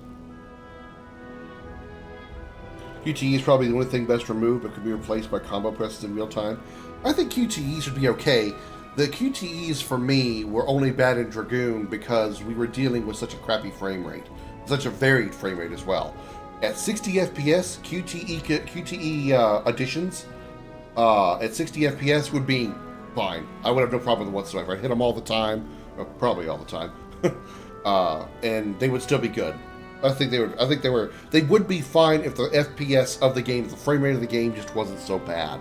QTE is probably the only thing best removed, but could be replaced by combo presses in real time. I think QTE should be okay. The QTEs for me were only bad in Dragoon because we were dealing with such a crappy frame rate. Such a varied frame rate as well. At 60 FPS, QTE additions at 60 FPS would be fine. I would have no problem with them whatsoever. I'd hit them all the time, probably all the time, and they would still be good. I think they would be fine if the FPS of the game, the frame rate of the game, just wasn't so bad.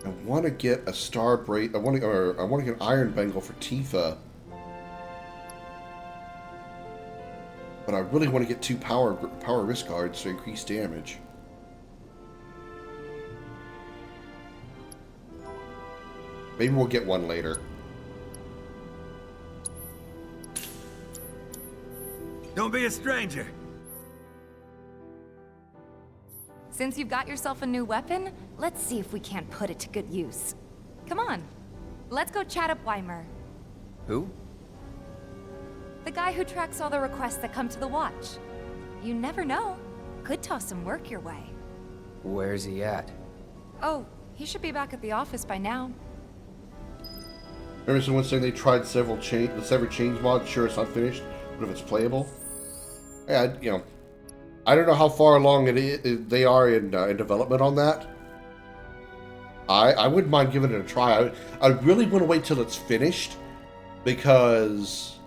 I want to get a star braid. I want to get an iron bangle for Tifa, but I really want to get 2 power wrist guards to increase damage. Maybe we'll get one later. Don't be a stranger. Since you've got yourself a new weapon, let's see if we can't put it to good use. Come on, let's go chat up Weimer. Who? The guy who tracks all the requests that come to the watch. You never know. Could toss some work your way. Where's he at? Oh, he should be back at the office by now. Remember someone saying they tried the Severed Chains mod? Sure, it's not finished, but if it's playable, yeah, I don't know how far along they are in development on that. I wouldn't mind giving it a try. I really want to wait till it's finished, because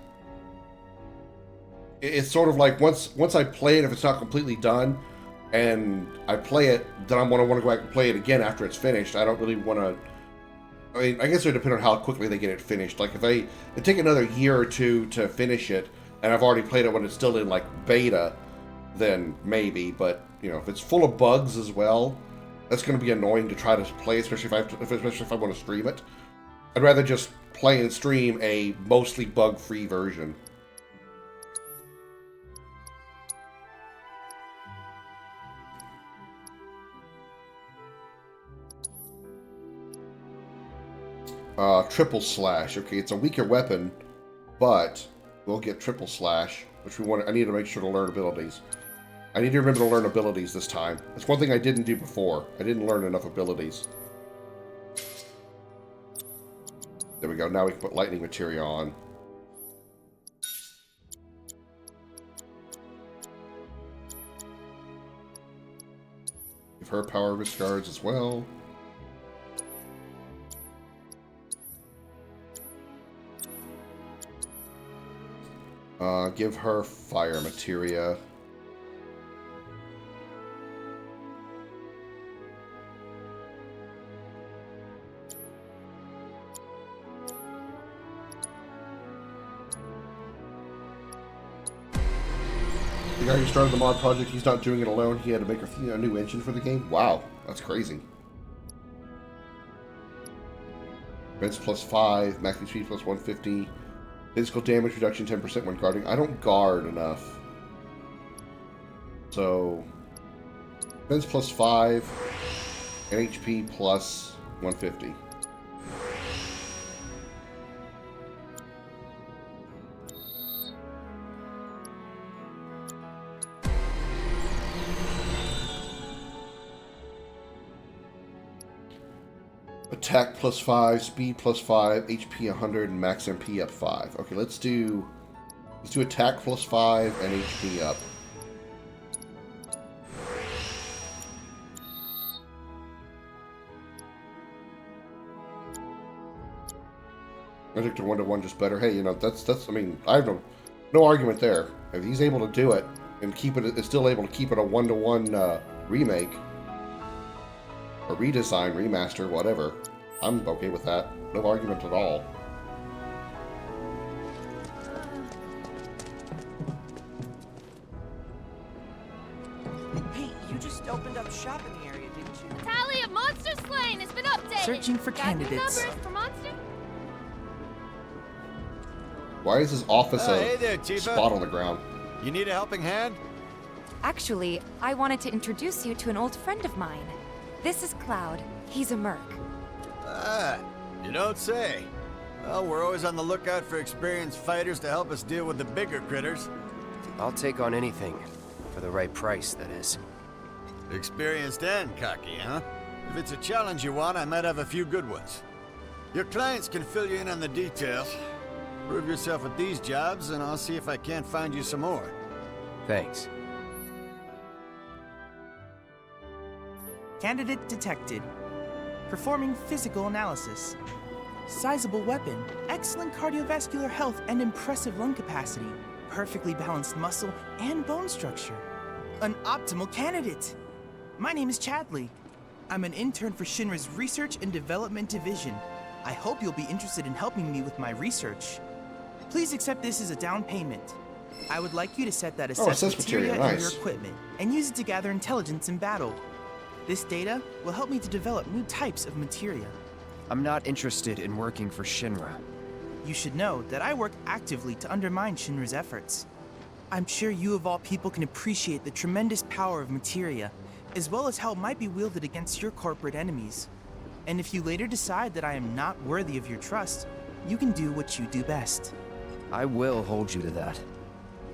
it's sort of like once I play it, if it's not completely done, and I play it, then I'm going to want to go back and play it again after it's finished. I don't really want to. I mean, I guess it would depend on how quickly they get it finished. Like, if they take another year or two to finish it, and I've already played it when it's still in, like, beta, then maybe. But, if it's full of bugs as well, that's going to be annoying to try to play, especially if I want to stream it. I'd rather just play and stream a mostly bug-free version. Triple slash. Okay, it's a weaker weapon, but we'll get triple slash, which we want. I need to make sure to learn abilities. I need to remember to learn abilities this time. That's one thing I didn't do before. I didn't learn enough abilities. There we go. Now we can put lightning materia on. Give her power risk guards as well. Give her fire materia. The guy who started the mod project, he's not doing it alone. He had to make a new engine for the game. Wow, that's crazy. Defense plus 5, max speed plus 150. Physical damage reduction 10% when guarding. I don't guard enough. So, defense plus 5, and HP plus 150. Attack plus 5, speed plus 5, HP 100, and max MP up 5. Okay, let's do attack plus 5 and HP up. I think the 1-to-1 just better. Hey, you know, that's I mean, I have no argument there. If he's able to do it and keep it, it's still able to keep it a 1-to-1 remake or redesign, remaster, whatever. I'm okay with that. No argument at all. Hey, you just opened up shop in the area, didn't you? Tally of monster slain has been updated. Searching for Got new candidates. numbers for monster? Why is his office Hey a there, Tifa. spot on the ground? You need a helping hand? Actually, I wanted to introduce you to an old friend of mine. This is Cloud. He's a merc. Ah, you don't say. Well, we're always on the lookout for experienced fighters to help us deal with the bigger critters. I'll take on anything. For the right price, that is. Experienced and cocky, huh? If it's a challenge you want, I might have a few good ones. Your clients can fill you in on the details. Prove yourself at these jobs, and I'll see if I can't find you some more. Thanks. Candidate detected. Performing physical analysis. Sizable weapon, excellent cardiovascular health and impressive lung capacity, perfectly balanced muscle and bone structure. An optimal candidate! My name is Chadley. I'm an intern for Shinra's Research and Development Division. I hope you'll be interested in helping me with my research. Please accept this as a down payment. I would like you to set that assess materia in your equipment and use it to gather intelligence in battle. This data will help me to develop new types of materia. I'm not interested in working for Shinra. You should know that I work actively to undermine Shinra's efforts. I'm sure you of all people can appreciate the tremendous power of materia, as well as how it might be wielded against your corporate enemies. And if you later decide that I am not worthy of your trust, you can do what you do best. I will hold you to that.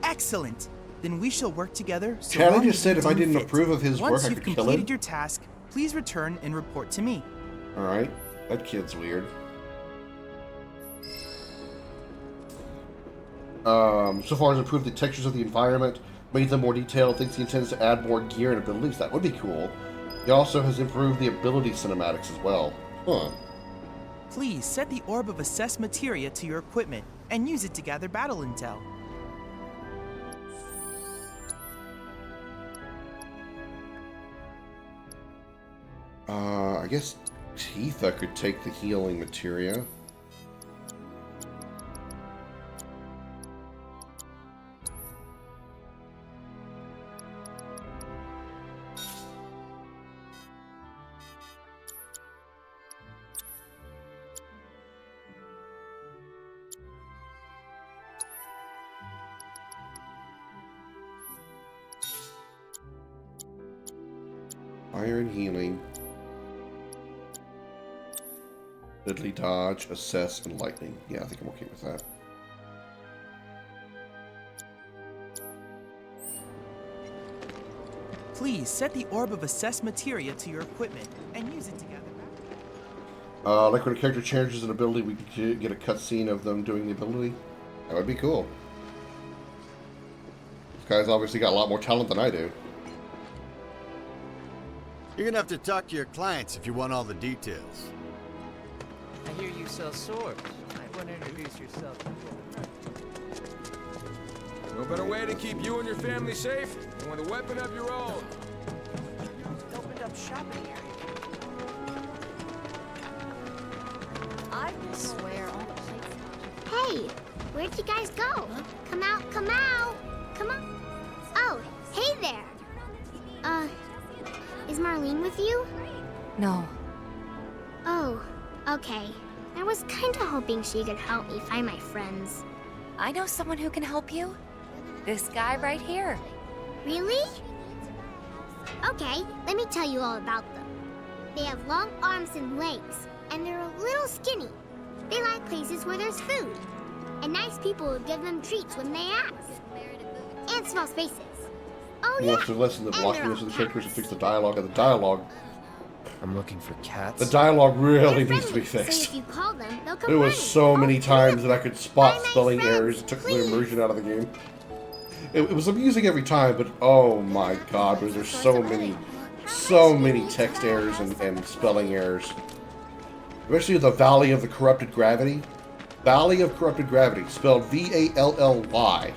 Excellent! Then we shall work together. So Chad, long I just as said you if I deem didn't fit. approve of his work, I could kill him. Once you've completed your task, please return and report to me. Alright, that kid's weird. So far as improved the textures of the environment, made them more detailed, thinks he intends to add more gear and abilities. That would be cool. He also has improved the ability cinematics as well. Huh. Please set the orb of assess materia to your equipment and use it to gather battle intel. I guess Tifa could take the healing materia. Iron healing. Deadly dodge, assess, and lightning. Yeah, I think I'm okay with that. Please set the orb of assess materia to your equipment and use it together. Like when a character changes an ability, we can get a cutscene of them doing the ability. That would be cool. This guy's obviously got a lot more talent than I do. You're gonna have to talk to your clients if you want all the details. I hear you sell swords. Might want to introduce yourself. No better way to keep you and your family safe than with a weapon of your own. Opened up shopping area. I swear all the places. Hey, where'd you guys go? Come out, come out! Come on. Oh, hey there! Is Marlene with you? No. Oh, okay. I was kinda hoping she could help me find my friends. I know someone who can help you. This guy right here. Really? Okay, let me tell you all about them. They have long arms and legs, and they're a little skinny. They like places where there's food, and nice people will give them treats when they ask. And small spaces. Oh He yeah, wants to lessen the blockiness of the characters and fix the dialogue. And the dialogue, I'm looking for cats. the dialogue really they're needs to be friendly, fixed. so if you call them, they'll come There was running. so many times that I could spot my spelling friends, errors. It took the please. immersion out of the game. It was amusing every time, but oh my god, was there so many text errors and spelling errors. Especially the Valley of the Corrupted Gravity. Valley of Corrupted Gravity, spelled V-A-L-L-Y.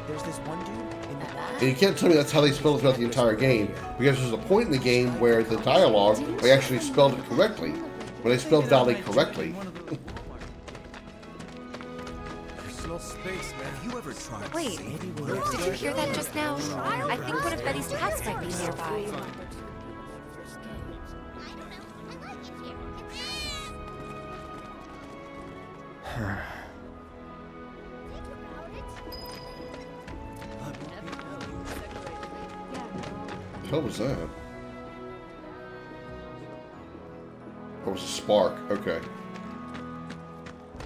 There's this one dude in the back. And you can't tell me that's how they spelled it throughout the entire game, because there's a point in the game where the dialogue, they actually spelled it correctly. When they spelled Valley correctly. Personal space, man. Have you ever tried? Wait, did you hear that just now? I think one of Betty's cats might be nearby. What the hell was that? Oh, it was a spark. Okay.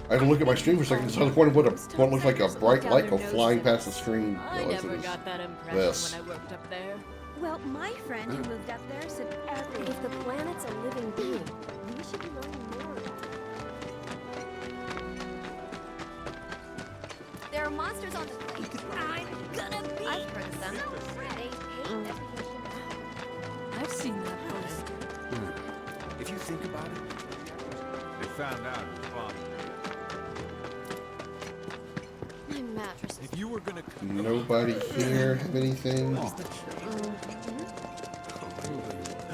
I had to look at my screen for a second. So I was wondering what looked like a bright light go flying past the screen. I never got that impression this. when I worked up there. Well, my friend who moved up there said if the planet's a living being, we should be learning more about it. There are monsters on the plane. I'm gonna be. I've heard of them. They hate I've seen that poster. If you think about it, they found out who bombed. my mattress. If you were gonna Nobody here have anything? I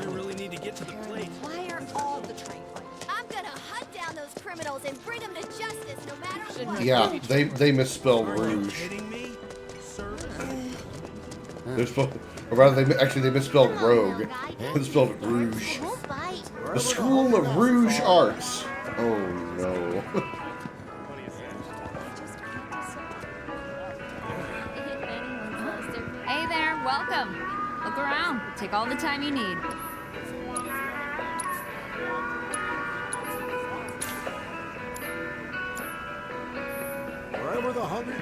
really need to get to the plate. Why are all the train fighters? I'm gonna hunt down those criminals and bring them to justice, no matter what. Yeah, they misspelled rouge. kidding me, sir? Or rather, they misspelled rogue. They misspelled rouge. The School of Rouge Arts. Oh no. Hey there, welcome. Look around. Take all the time you need. Wherever the hunger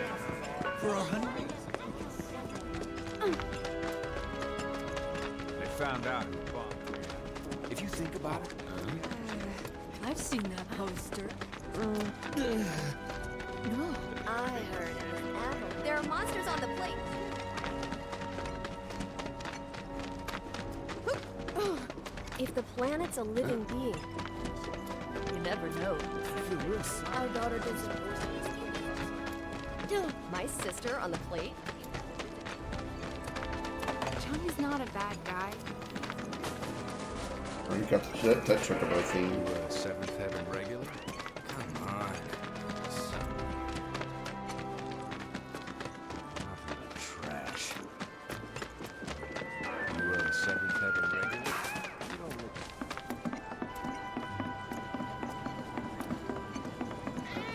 for a honey. They found out who bombed. If you think about it, I've seen that poster. No. I heard it was Apple. There are monsters on the plane. If the planet's a living being, You never know. our daughter doesn't. My sister on the plate. Johnny's not a bad guy. Oh, you got that chocobo theme. Seventh Heaven regular? Come on. Trash. You Seventh Heaven regular? You don't look.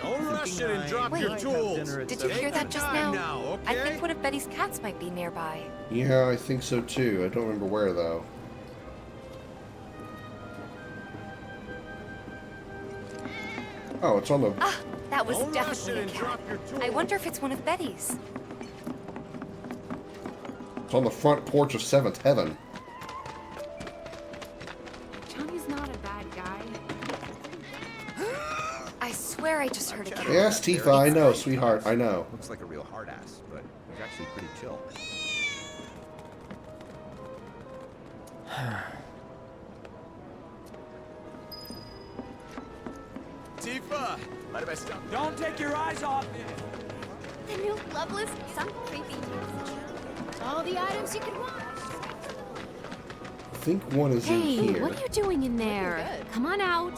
Don't rush it and drop your tools. Did you hear that just now? I think one of Betty's cats might be nearby. Yeah, I think so too. I don't remember where though. Oh, it's on the... Ah, that was definitely a cat. I wonder if it's one of Betty's. It's on the front porch of 7th Heaven. Johnny's not a bad guy. I swear I just heard a cat. Yes, Tifa, I know, sweetheart, I know. Looks like a real hard ass, but he's actually pretty chill. Tifa! Why did I stop? Don't take your eyes off it! The new Loveless, some creepy all the items you could want. I think one is in Hey, here. what are you doing in there? Come on out.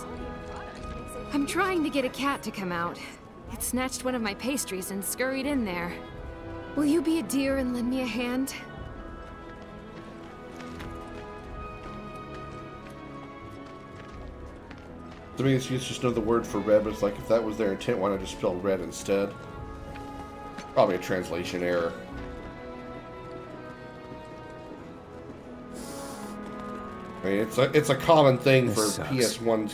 I'm trying to get a cat to come out. It snatched one of my pastries and scurried in there. Will you be a dear and lend me a hand? To me, it's just another word for red, but it's like if that was their intent, why not just spell red instead? Probably a translation error. I mean, it's a common thing for PS1.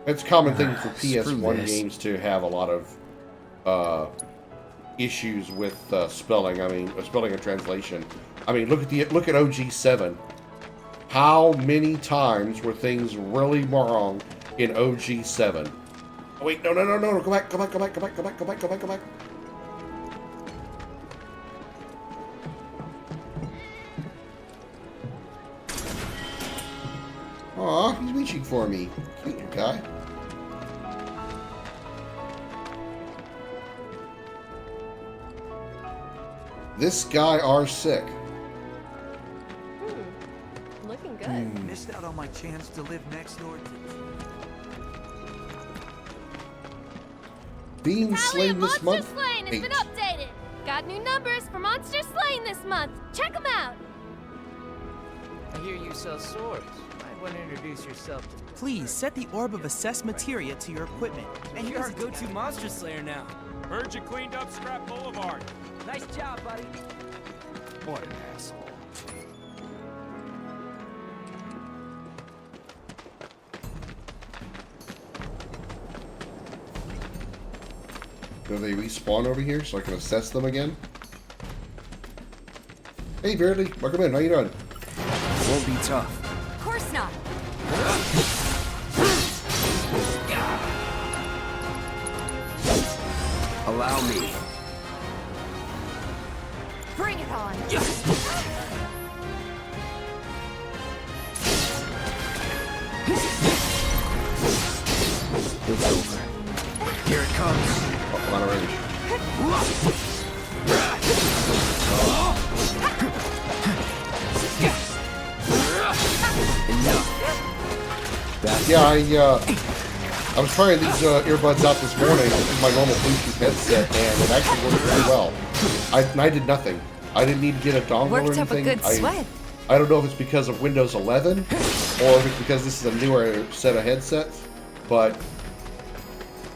It's a common thing for PS1 games to have a lot of issues with spelling. I mean, spelling and translation. I mean, look at OG7. How many times were things really wrong in OG7? Oh, wait, no, go back. Aw, he's reaching for me. Cute guy. This guy are sick. Looking good. Missed out on my chance to live next door to... Tally Being of slain this Monster month? Slain has been updated. Got new numbers for Monster Slain this month. Check them out. I hear you sell swords. Might want to introduce yourself to me. Please set the Orb of Assess Materia to your equipment. And you're our go-to monster slayer now. Heard you cleaned up Scrap Boulevard. Nice job, buddy. What an asshole. Do they respawn over here so I can assess them again? Hey, Beardly, welcome in. How you doing? Won't be tough. Of course not. Allow me. Bring it on. It's over. Here it comes. Oh, I'm out of range. Yeah, I was trying these earbuds out this morning with my normal Bluetooth headset, and it actually worked really well. I did nothing. I didn't need to get a dongle or Worked up a good anything. sweat. I don't know if it's because of Windows 11 or if it's because this is a newer set of headsets, but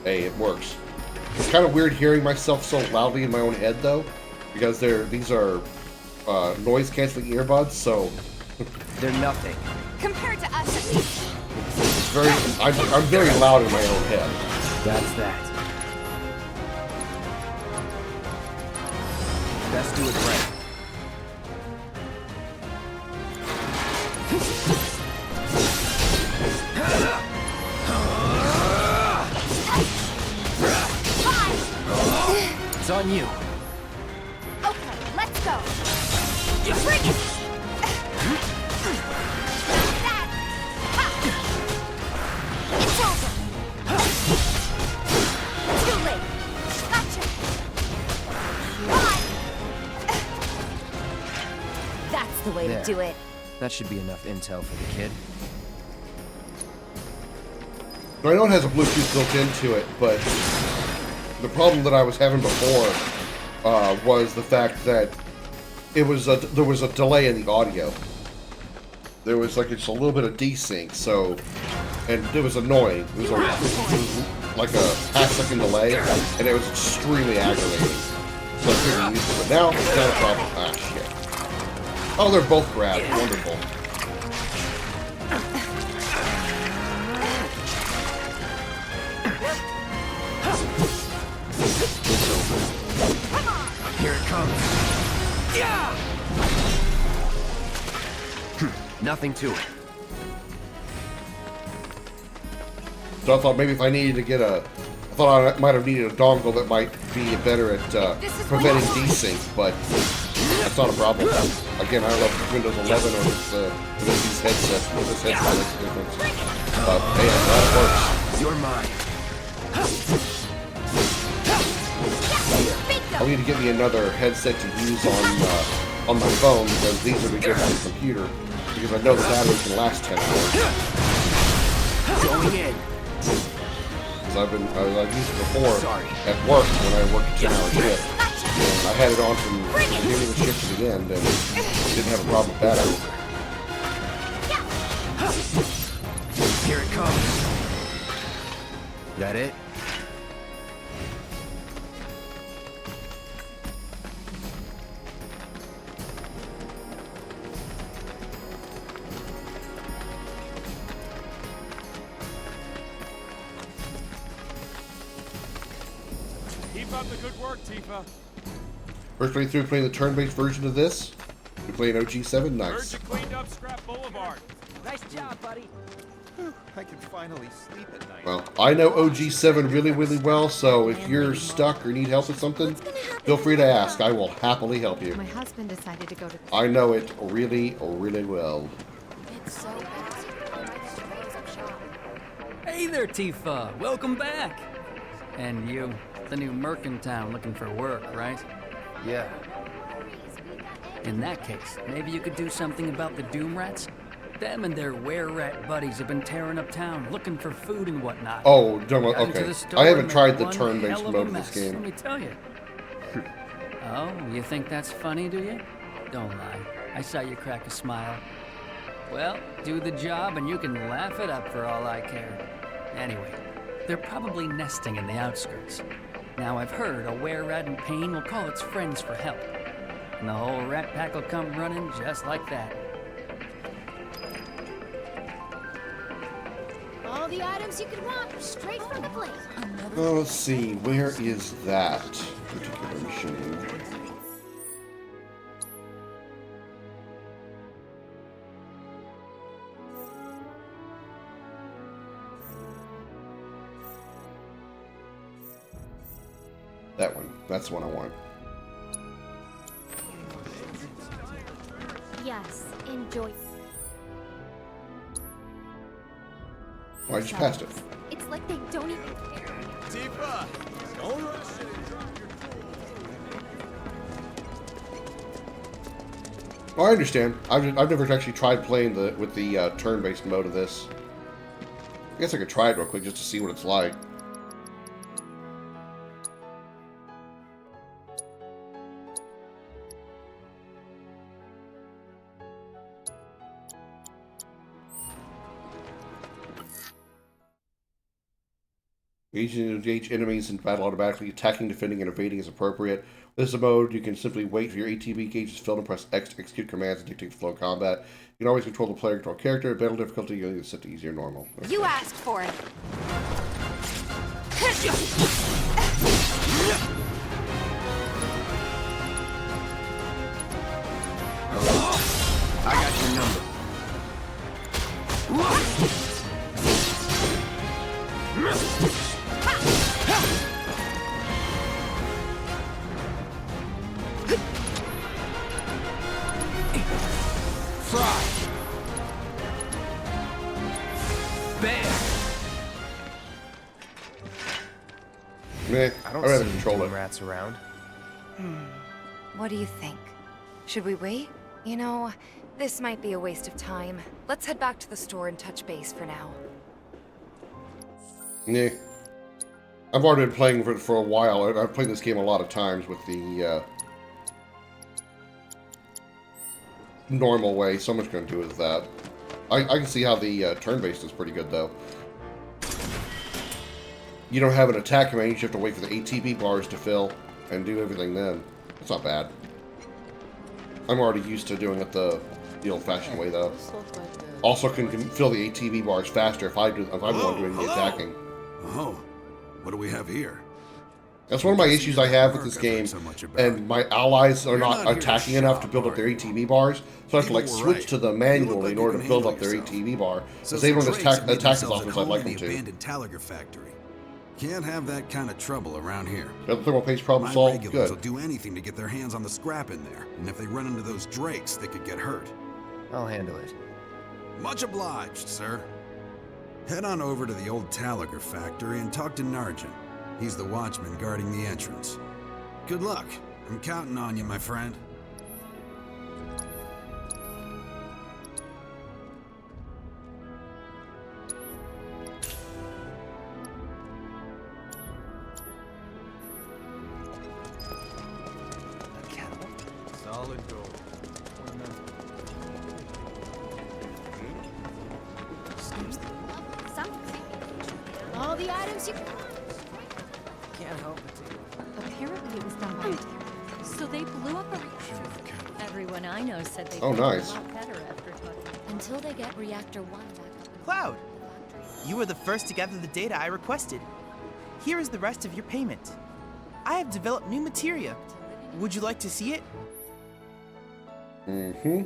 hey, it works. It's kind of weird hearing myself so loudly in my own head, though, because these are noise-canceling earbuds, so they're nothing. Compared to us, at least. it's very. I'm very loud in my own head. That's that. Best do it right. It's on you. Okay, let's go. Bring it. That. Ha. It's over. Too late. Gotcha. Bye. That's the way There. to do it. That should be enough intel for the kid. I know it has a Bluetooth built into it, but the problem that I was having before was the fact that there was a delay in the audio. There was like just a little bit of desync, so and it was annoying. It was like a half-second delay, and it was extremely aggravating. So I couldn't use it, but now it's not a problem. Ah, shit. Oh, they're both grabbed. Wonderful. Here it comes. Yeah! Nothing to it. So I thought maybe if I needed to get a... I thought I might have needed a dongle that might be better at preventing desync, but that's not a problem. Again, I don't know if it's Windows 11 or if it's these headsets. Well, this headset makes a difference. But hey, I'm glad it works. You're mine. I'll need to get me another headset to use on my phone because these would be good on the computer because I know the battery can last 10 hours. Going in. I've used it before at work when I worked a 10-hour shift. And I had it on from the beginning of the shift to the end and didn't have a problem with battery. Here it comes. That it? Keep up the good work, Tifa. First playthrough playing the turn-based version of this. You're playing OG7, nice. Heard you cleaned up Scrap Boulevard. Nice job, buddy. I can finally sleep at night. Well, I know OG7 really, really well, so if you're stuck or need help with something, feel free to ask. I will happily help you. My husband decided to go to... I know it really, really well. It's so bad. I might just close up shop. Hey there, Tifa. Welcome back. And you, the new merc in town looking for work, right? Yeah. In that case, maybe you could do something about the Doom Rats? Them and their were-rat buddies have been tearing up town, looking for food and whatnot. Oh, Okay. I haven't tried the turn-based mode of this game. Let me tell you. Oh, you think that's funny, do you? Don't lie. I saw you crack a smile. Well, do the job and you can laugh it up for all I care. Anyway, they're probably nesting in the outskirts. Now I've heard a were-rat in pain will call its friends for help. And the whole rat pack will come running just like that. All the items you could want, straight from the plate. Well, let's see. Where is that particular machine? That one. That's the one I want. Yes, enjoy. Oh, I just passed it. It's like they don't even care. Tifa! Don't rush it and drop your Oh, I understand. I've never actually tried playing with the turn-based mode of this. I guess I could try it real quick just to see what it's like. Engage enemies in battle automatically. Attacking, defending, and evading is appropriate. This is a mode you can simply wait for your ATB gauges to fill and press X to execute commands and dictate the flow of combat. You can always control the player, control character. Battle difficulty, you can set to easy or normal. Okay. You asked for it. I got your number. Fry. Bam. Meh, I don't I'd rather see control Doom it. Rats around. What do you think? Should we wait? You know, this might be a waste of time. Let's head back to the store and touch base for now. Nah. I've already been playing for a while. I've played this game a lot of times with the normal way, so I'm just going to do with that. I can see how the turn-based is pretty good, though. You don't have an attack command, you just have to wait for the ATB bars to fill and do everything then. It's not bad. I'm already used to doing it the old-fashioned way, though. Also can fill the ATB bars faster if I'm the one doing the attacking. Oh, what do we have here? That's one of my issues I have with this game, and my allies are not attacking enough to build up their ATB bars, so I have to like switch to the manual in order to build up their ATB bar, because they don't attack as often as I'd like them to. Taliger factory. Can't have that kind of trouble around here. Got the thermal paste problem My solved? regulars Good. will do anything to get their hands on the scrap in there, and if they run into those drakes, they could get hurt. I'll handle it. Much obliged, sir. Head on over to the old Taliger factory and talk to Narjan. He's the watchman guarding the entrance. Good luck. I'm counting on you, my friend. Solid gold. All the items you Can't help it. Apparently it was done by a terrorist. So they blew up a reactor. Everyone I know said they Oh, felt nice. a lot better after talking. Until they get reactor 1 back up. Cloud, you were the first to gather the data I requested. Here is the rest of your payment. I have developed new materia. Would you like to see it? Mm-hmm.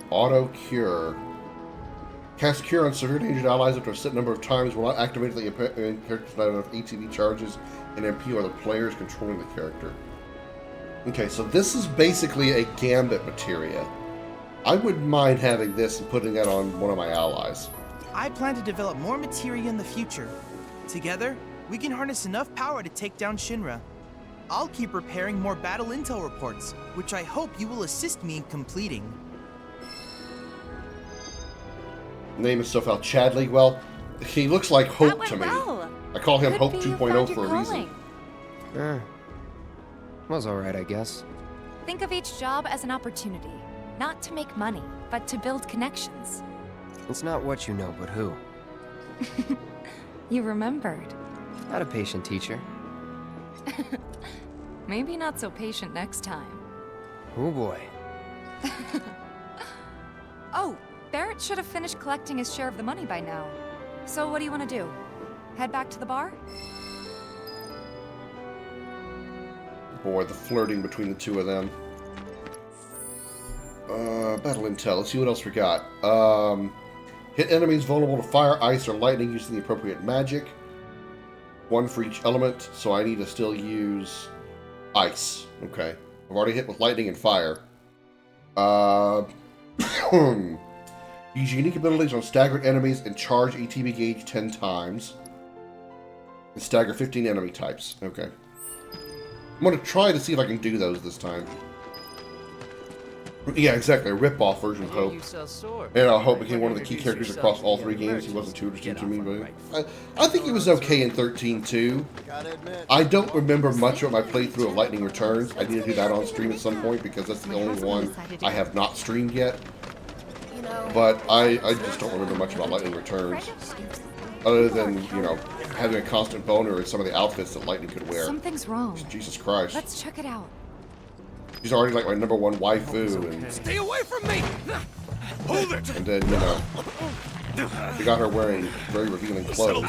Auto cure. Cast cure on severe injured allies up to a set number of times will not activate the character's not enough ATB charges and MP or the players controlling the character. Okay, so this is basically a gambit materia. I wouldn't mind having this and putting it on one of my allies. I plan to develop more materia in the future. Together, we can harness enough power to take down Shinra. I'll keep preparing more battle intel reports, which I hope you will assist me in completing. Name and stuff out. Chadley, well, he looks like Hope That to me. went well. I call him Could Hope be you 2.0 found for your a reason. calling. Was alright, I guess. Think of each job as an opportunity, not to make money, but to build connections. It's not what you know, but who. You remembered. Not a patient teacher. Maybe not so patient next time. Oh boy. Oh, Barrett should have finished collecting his share of the money by now. So what do you want to do? Head back to the bar? Boy, the flirting between the two of them. Battle intel. Let's see what else we got. Hit enemies vulnerable to fire, ice, or lightning using the appropriate magic. One for each element, so I need to still use ice. Okay. I've already hit with lightning and fire. Use unique abilities on staggered enemies and charge ATB gauge 10 times. And stagger 15 enemy types. Okay. I'm going to try to see if I can do those this time. Yeah, exactly. A rip-off version of Hope. And Hope became one of the key characters across all 3 games. He wasn't too interesting to me, but I think he was okay in 13 too. I don't remember much of my playthrough of Lightning Returns. I need to do that on stream at some point because that's the only one I have not streamed yet. But I just don't remember much about Lightning Returns. Other than, you know, having a constant boner in some of the outfits that Lightning could wear. Something's wrong. Jesus Christ. Let's check it out. She's already like my #1 waifu, and Stay away from me! Hold it! and then, you know, they got her wearing very revealing clothes.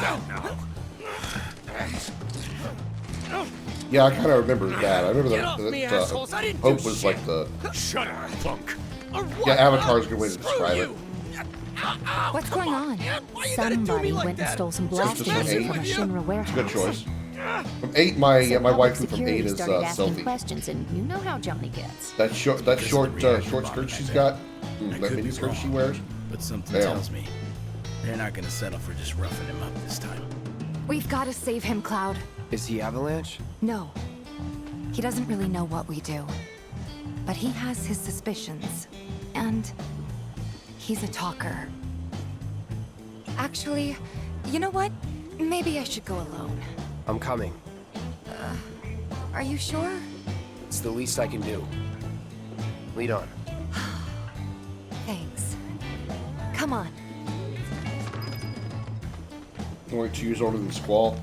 Yeah, I kind of remember that. I remember that Hope was like the... Shut up, punk! Yeah, Avatar's a good way to describe it. What's going on? Somebody went and stole some blasting Just from an a 8. Shinra warehouse. It's a good choice. From 8, my waifu from Security 8 is started asking Selfie. questions, and you know how Johnny gets. That short skirt she's got, that mini skirt she wears. But something Damn. tells me they're not gonna settle for just roughing him up this time. We've got to save him, Cloud. Is he Avalanche? No. He doesn't really know what we do. But he has his suspicions. And he's a talker. Actually, you know what? Maybe I should go alone. I'm coming. Are you sure? It's the least I can do. Lead on. Thanks. Come on. Only 2 years older than Squall.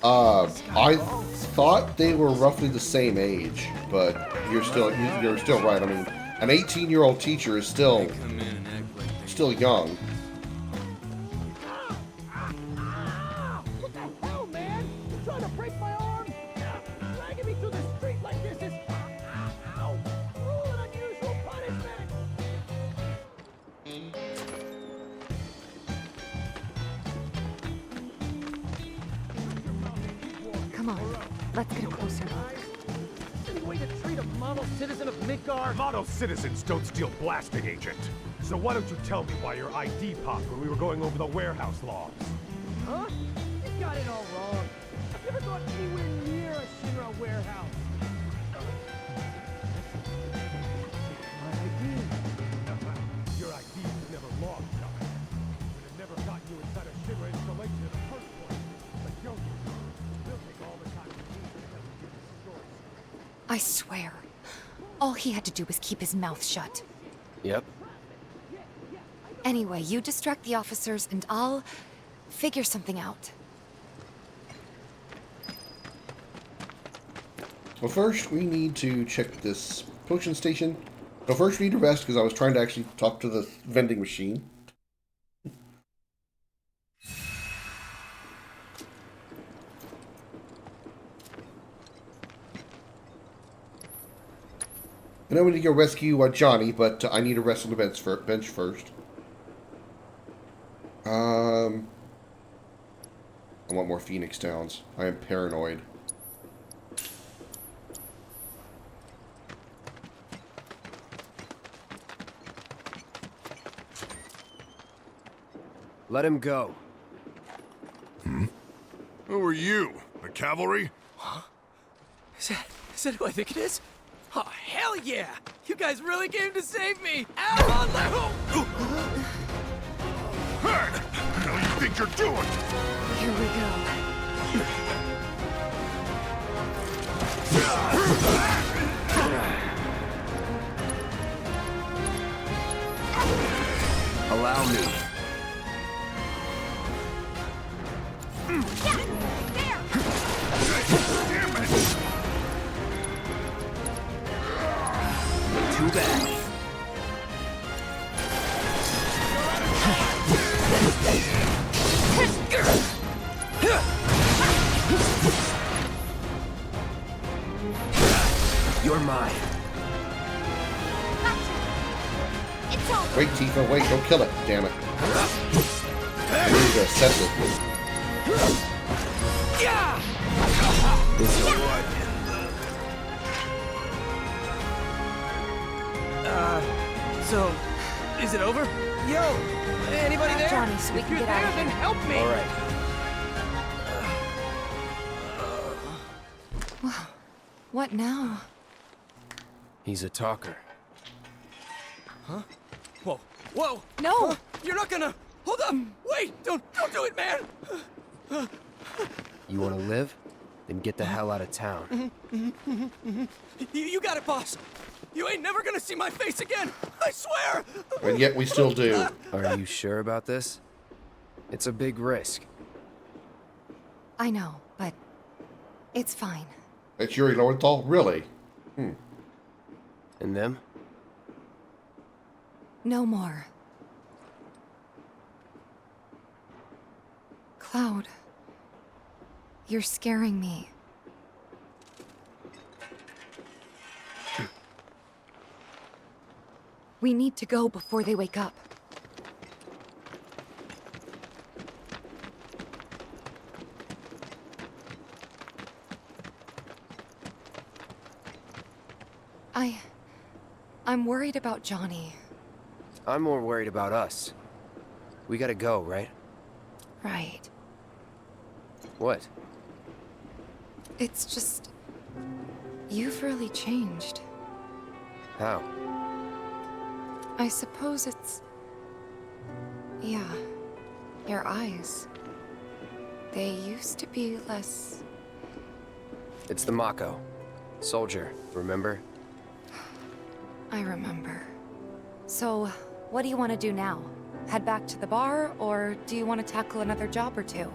I thought they were roughly the same age, but you're still right. I mean, an 18-year-old teacher is still young. Come on, let's get a closer look. Any way to treat a model citizen of Midgar? Model citizens don't steal blasting, Agent. So why don't you tell me why your ID popped when we were going over the warehouse logs? Huh? You got it all wrong. I've never gone anywhere near a Shinra warehouse. My ID. Your ID was never logged, Doc. It had never gotten you inside a Shinra installation in the first place. But don't you? We'll take all the time we need because we give us a choice. I swear, all he had to do was keep his mouth shut. Yep. Anyway, you distract the officers and I'll figure something out. Well, first we need to check this potion station. No, first we need to rest because I was trying to actually talk to the vending machine. And then we need to go rescue Johnny, but I need to rest on the bench first. I want more Phoenix Downs. I am paranoid. Let him go. Who are you? The cavalry? Huh? Is that who I think it is? Oh, hell yeah! You guys really came to save me! Out on level! Hey! What the hell you think you're doing? Here we go. Allow me. Too bad. You're mine. It's over. Wait, Tifa, wait, don't kill it, damn it. I need to assess it. So, is it over? Yo, anybody there? Johnny, so we can get out of here. Then help me! All right. Well, what now? He's a talker. Huh? Whoa, whoa! No! You're not gonna... Hold up! Wait! Don't do it, man! You want to live? Then get the hell out of town. You got it, boss! You ain't never gonna see my face again! I swear! And yet we still do. Are you sure about this? It's a big risk. I know, but it's fine. That's Yuri Lowenthal? Really? And them? No more. Cloud, you're scaring me. We need to go before they wake up. I'm worried about Johnny. I'm more worried about us. We gotta go, right? Right. What? It's just... you've really changed. How? I suppose it's... yeah, your eyes. They used to be less... It's the Mako. Soldier, remember? I remember. So, what do you want to do now? Head back to the bar, or do you want to tackle another job or two?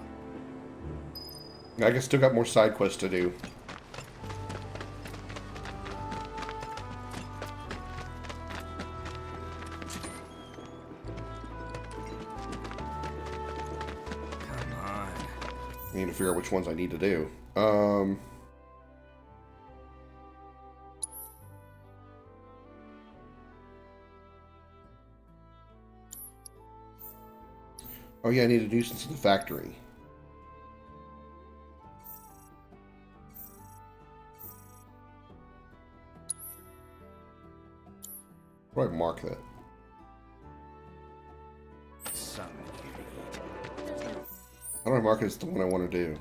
I guess still got more side quests to do. Come on. I need to figure out which ones I need to do. Oh yeah, I need a nuisance in the factory. Where do I mark that? How do I mark it as the one I want to do?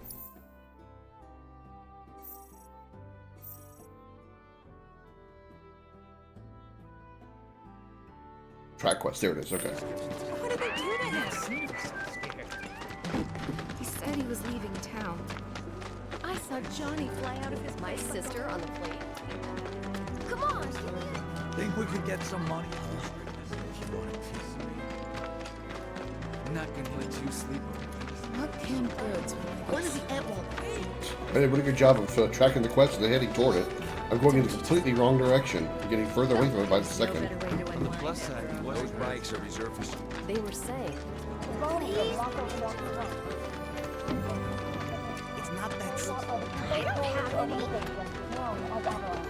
Track quest. There it is. Okay. What did they do to him? He said he was leaving town. I saw Johnny fly out of his My sister on the plane. Come on, give me a... Think we could get some money if you want a piece of me? I'm not gonna let you sleep over this. What canned goods? When is the Antwall? I did a really good job of tracking the quest and heading toward it. I'm going in the completely wrong direction. I'm getting further away from it by the second. On the plus side, those bikes are reserved for some. They were saying. It's not that simple. I don't have any.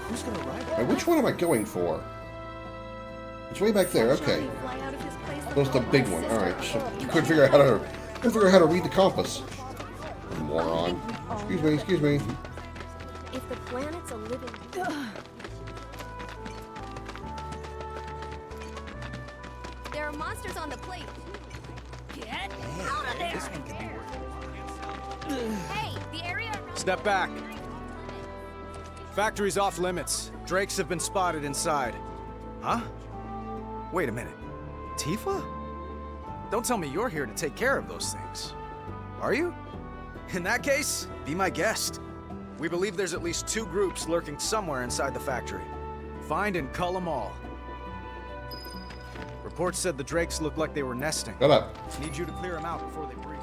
Who's gonna ride Now, which one am I going for? It's way back there. Okay. That's the big one. All right. So I couldn't figure out how to read the compass. Moron. Excuse me. Excuse me. If the planet's a living... There are monsters on the plate. Get out of there! Hey, the area around... Step back. Factory's off limits. Drakes have been spotted inside. Huh? Wait a minute. Tifa? Don't tell me you're here to take care of those things. Are you? In that case, be my guest. We believe there's at least 2 groups lurking somewhere inside the factory. Find and cull them all. Reports said the Drakes looked like they were nesting. Shut up. Need you to clear them out before they breed.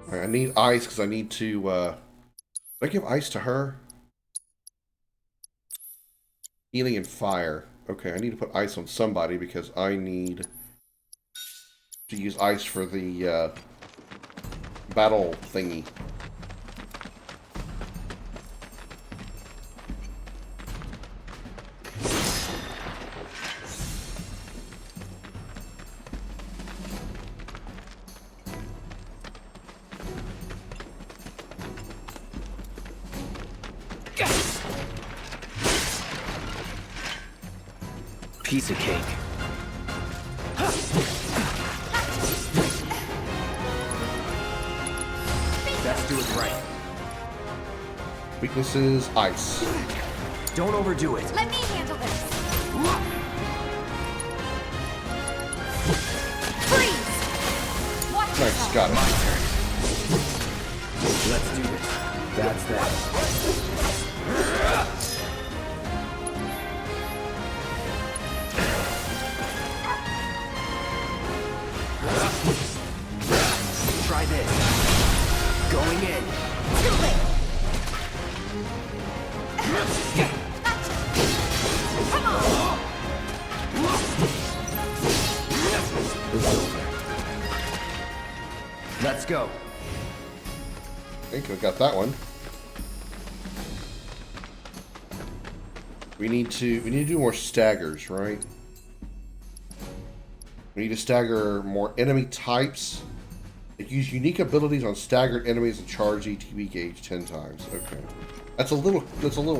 All right, I need ice because I need to. Did I give ice to her? Healing and fire. Okay, I need to put ice on somebody because I need to use ice for the battle thingy. Piece of cake. Let's do it right. Weaknesses, ice. Don't overdo it. Let me handle this. Freeze! Watch Nice, got it. My turn. Let's do this. That's that. Try this. Going in. Too late. Come on. It's over. Let's go. I think I got that one. We need to do more staggers, right? We need to stagger more enemy types. Use unique abilities on staggered enemies and charge ETB gauge 10 times. Okay, that's a little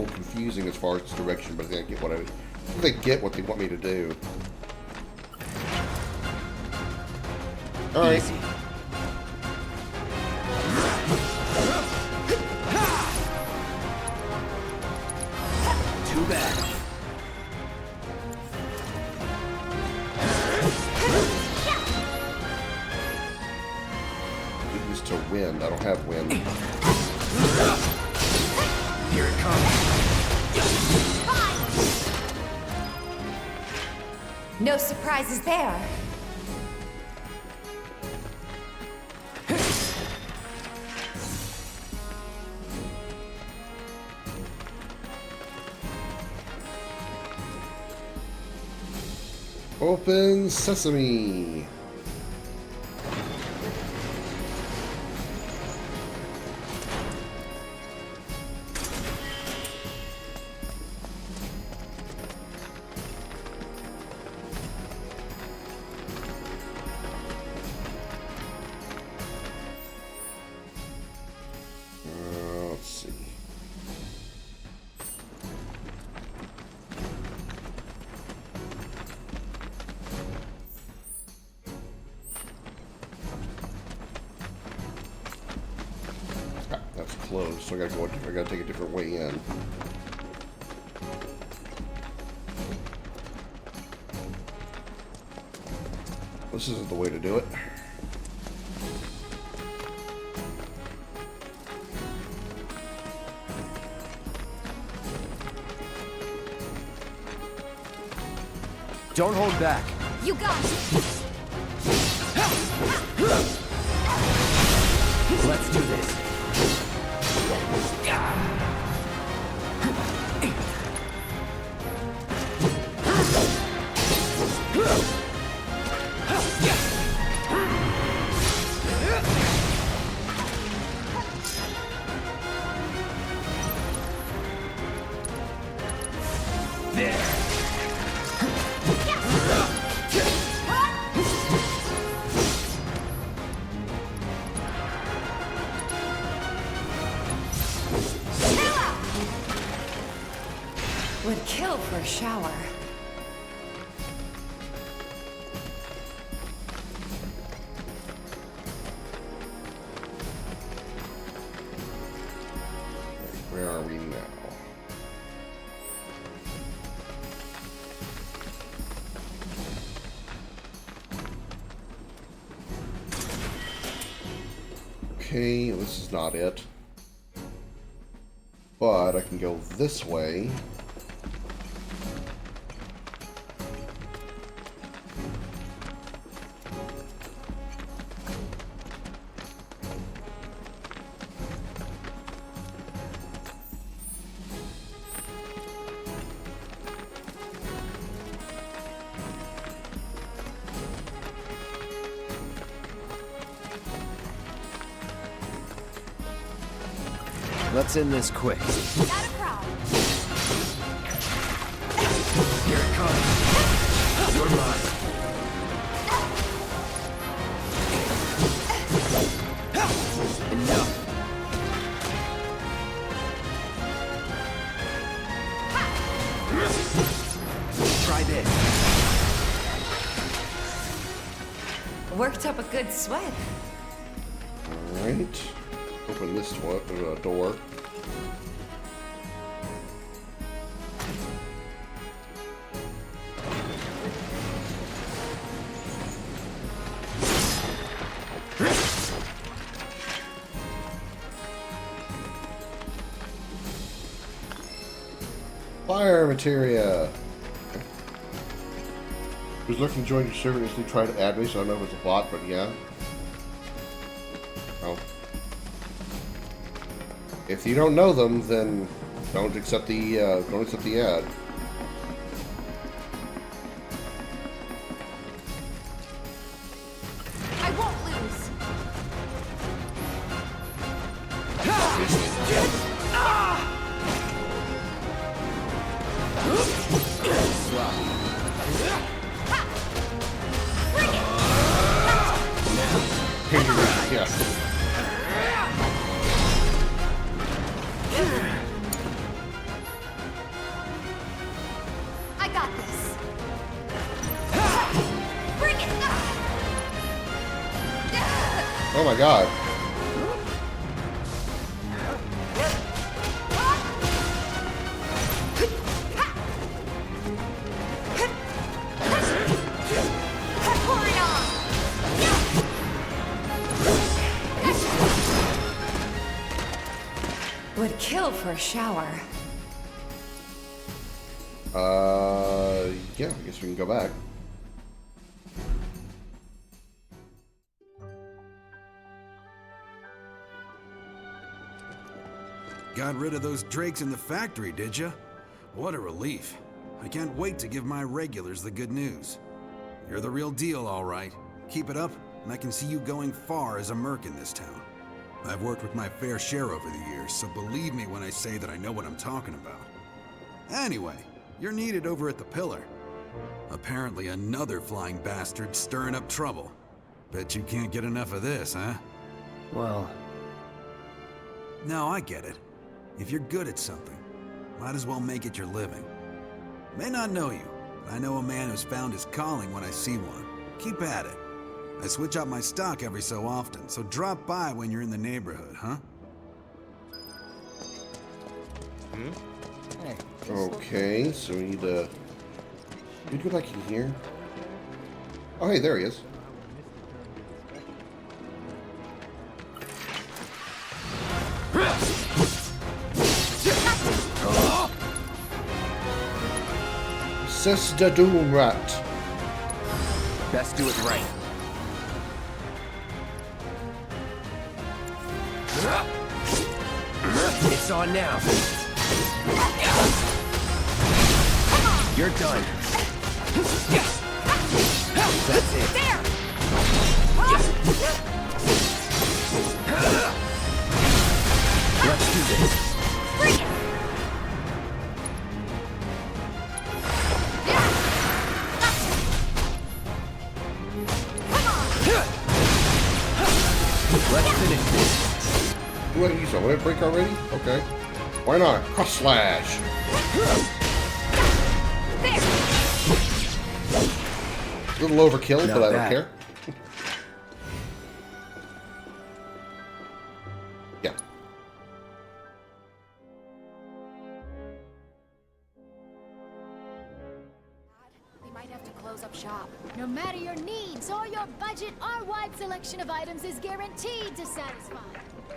confusing as far as its direction, but I think they get what they want me to do. All right. Easy. Too bad. To wind. I don't have wind. Here it comes. No surprises there. Open sesame. Let's see. so I gotta take a different way in. This isn't the way to do it. Don't hold back. You got it. Let's do this. Would kill for a shower. Where are we now? Okay, this is not it. But I can go this way. Let's end this quick. Not a problem. Here it comes. You're mine. Enough. Try this. Worked up a good sweat. Alright. Open this door. Fire materia. Who's looking to join your server instantly try to add me, so I don't know if it's a bot, but yeah. Oh. If you don't know them, then don't accept the ad. I won't lose. Yeah. I got this. Bring it. Oh my god. Would kill for a shower. Yeah, I guess we can go back. Got rid of those drakes in the factory, did ya? What a relief. I can't wait to give my regulars the good news. You're the real deal, all right. Keep it up, and I can see you going far as a merc in this town. I've worked with my fair share over the years, so believe me when I say that I know what I'm talking about. Anyway, you're needed over at the Pillar. Apparently another flying bastard stirring up trouble. Bet you can't get enough of this, huh? Well... No, I get it. If you're good at something, might as well make it your living. May not know you, but I know a man who's found his calling when I see one. Keep at it. I switch out my stock every so often, so drop by when you're in the neighborhood, huh? Hey. Okay, so we need to... Can we go back in here? Oh, hey, there he is. Sister Doom Rat. Best do it right. It's on now. You're done. That's it. There! Let's do this. Bring it! Let's finish this. What did you say? Will it break already? Okay. Why not? Cross slash. A little overkill, Not but I don't bad. care. Yeah. We might have to close up shop. No matter your needs or your budget, our wide selection of items is guaranteed to satisfy.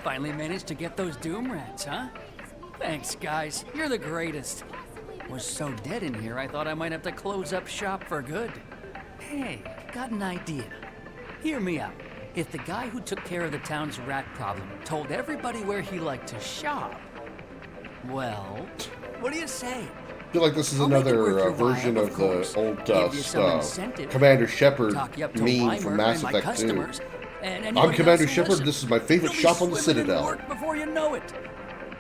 Finally managed to get those Doom Rats, huh? Thanks, guys. You're the greatest. Was so dead in here, I thought I might have to close up shop for good. Hey, got an idea. Hear me out. If the guy who took care of the town's rat problem told everybody where he liked to shop, well, what do you say? I feel like this is I'll make it another worth your version while, of of the course. old Give you some incentive. Commander Shepard Talk you up to meme Weimer from Mass and my Effect 2. customers, and I'm anybody Commander else who Shepard. listens. This is my favorite You'll be shop on the swimming in Citadel. work before you know it.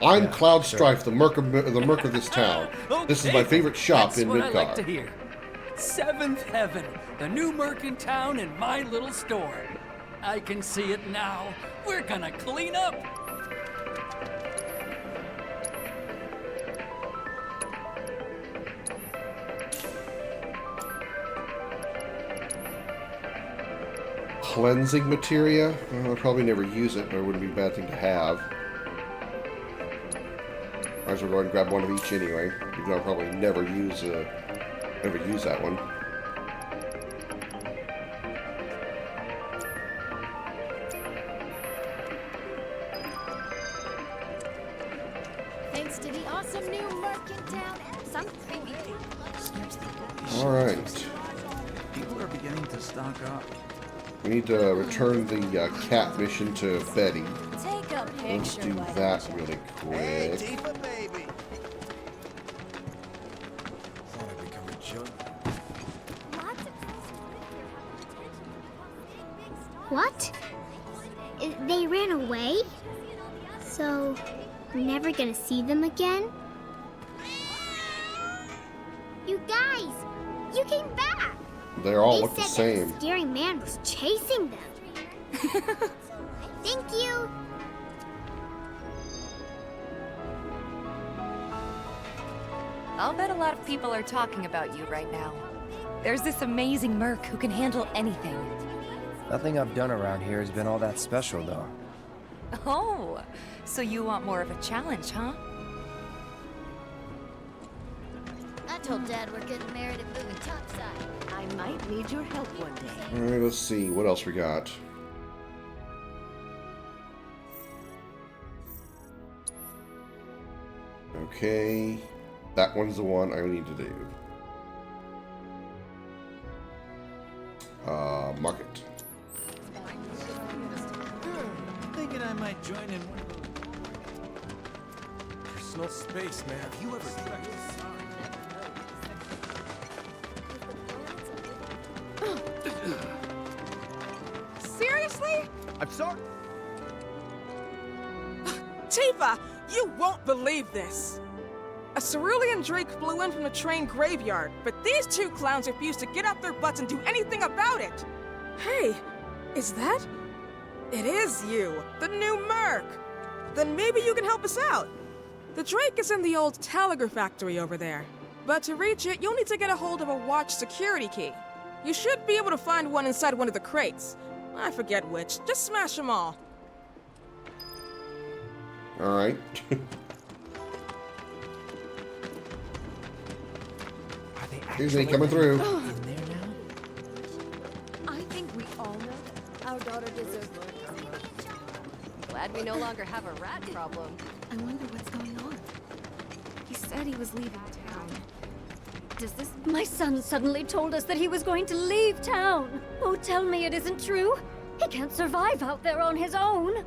I'm Cloud Strife, the merc of this town. This is my favorite shop That's in what I like to Midgard. hear. Seventh Heaven, the new merc in town and my little store. I can see it now. We're gonna clean up. Cleansing materia? Well, I'll probably never use it, but it wouldn't be a bad thing to have. Might as well go ahead and grab one of each anyway, even though I'll probably never use that one. Thanks to the awesome new merc in town and some creepy Alright. People are beginning to stock up. We need to return the cat mission to Betty. Take a Let's picture. do that really quick. Tifa, baby. Thought I'd become a joke. What? They ran away? So, we're never gonna see them again? You guys! You came back! They all They look the said that same. a scary man was chasing them. Thank you! I'll bet a lot of people are talking about you right now. There's this amazing merc who can handle anything. Nothing I've done around here has been all that special, though. Oh, so you want more of a challenge, huh? I told Dad we're getting married and moving topside. I might need your help one day. Alright, let's see. What else we got? Okay. That one's the one I need to do. Market. Thinking I might join in one of those personal space, man. Have you ever tried Seriously? I'm sorry. Tifa, you won't believe this. A cerulean drake flew in from the train graveyard, but these two clowns refused to get up their butts and do anything about it. Hey, is that? It is you, the new merc. Then maybe you can help us out. The drake is in the old telegraph factory over there. But to reach it, you'll need to get a hold of a watch security key. You should be able to find one inside one of the crates. I forget which. Just smash them all. Here's me coming through. I think we all know our daughter deserves more. Glad we no longer have a rat problem. I wonder what's going on. He said he was leaving town. Does this... My son suddenly told us that he was going to leave town. Oh, tell me it isn't true. He can't survive out there on his own.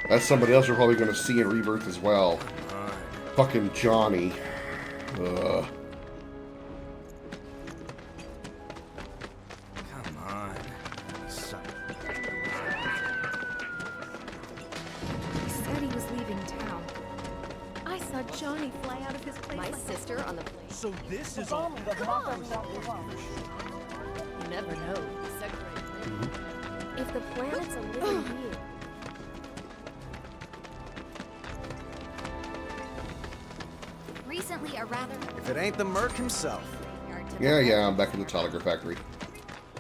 That's somebody else we're probably going to see in Rebirth as well. Fucking Johnny. Come on. Son. He said he was leaving town. I saw Johnny fly out of his place. My sister on the plane. So this is all... You never know. If the planet's a living being... Recently, a rather... If it ain't the Merc himself. Yeah, I'm back in the Telegraph Factory.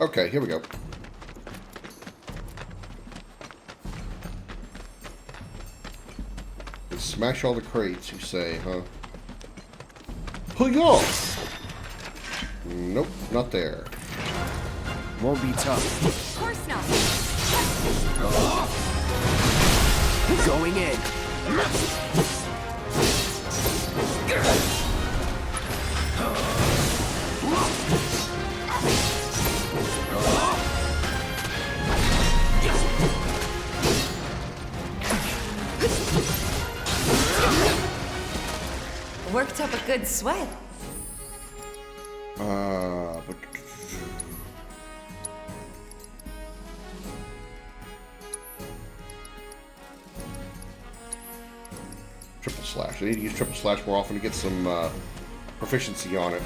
Okay, here we go. Let's smash all the crates, you say, huh? Hoo-yah! Nope, not there. Won't be tough. Of course not. Going in. Worked up a good sweat. But... Triple slash. I need to use triple slash more often to get some proficiency on it.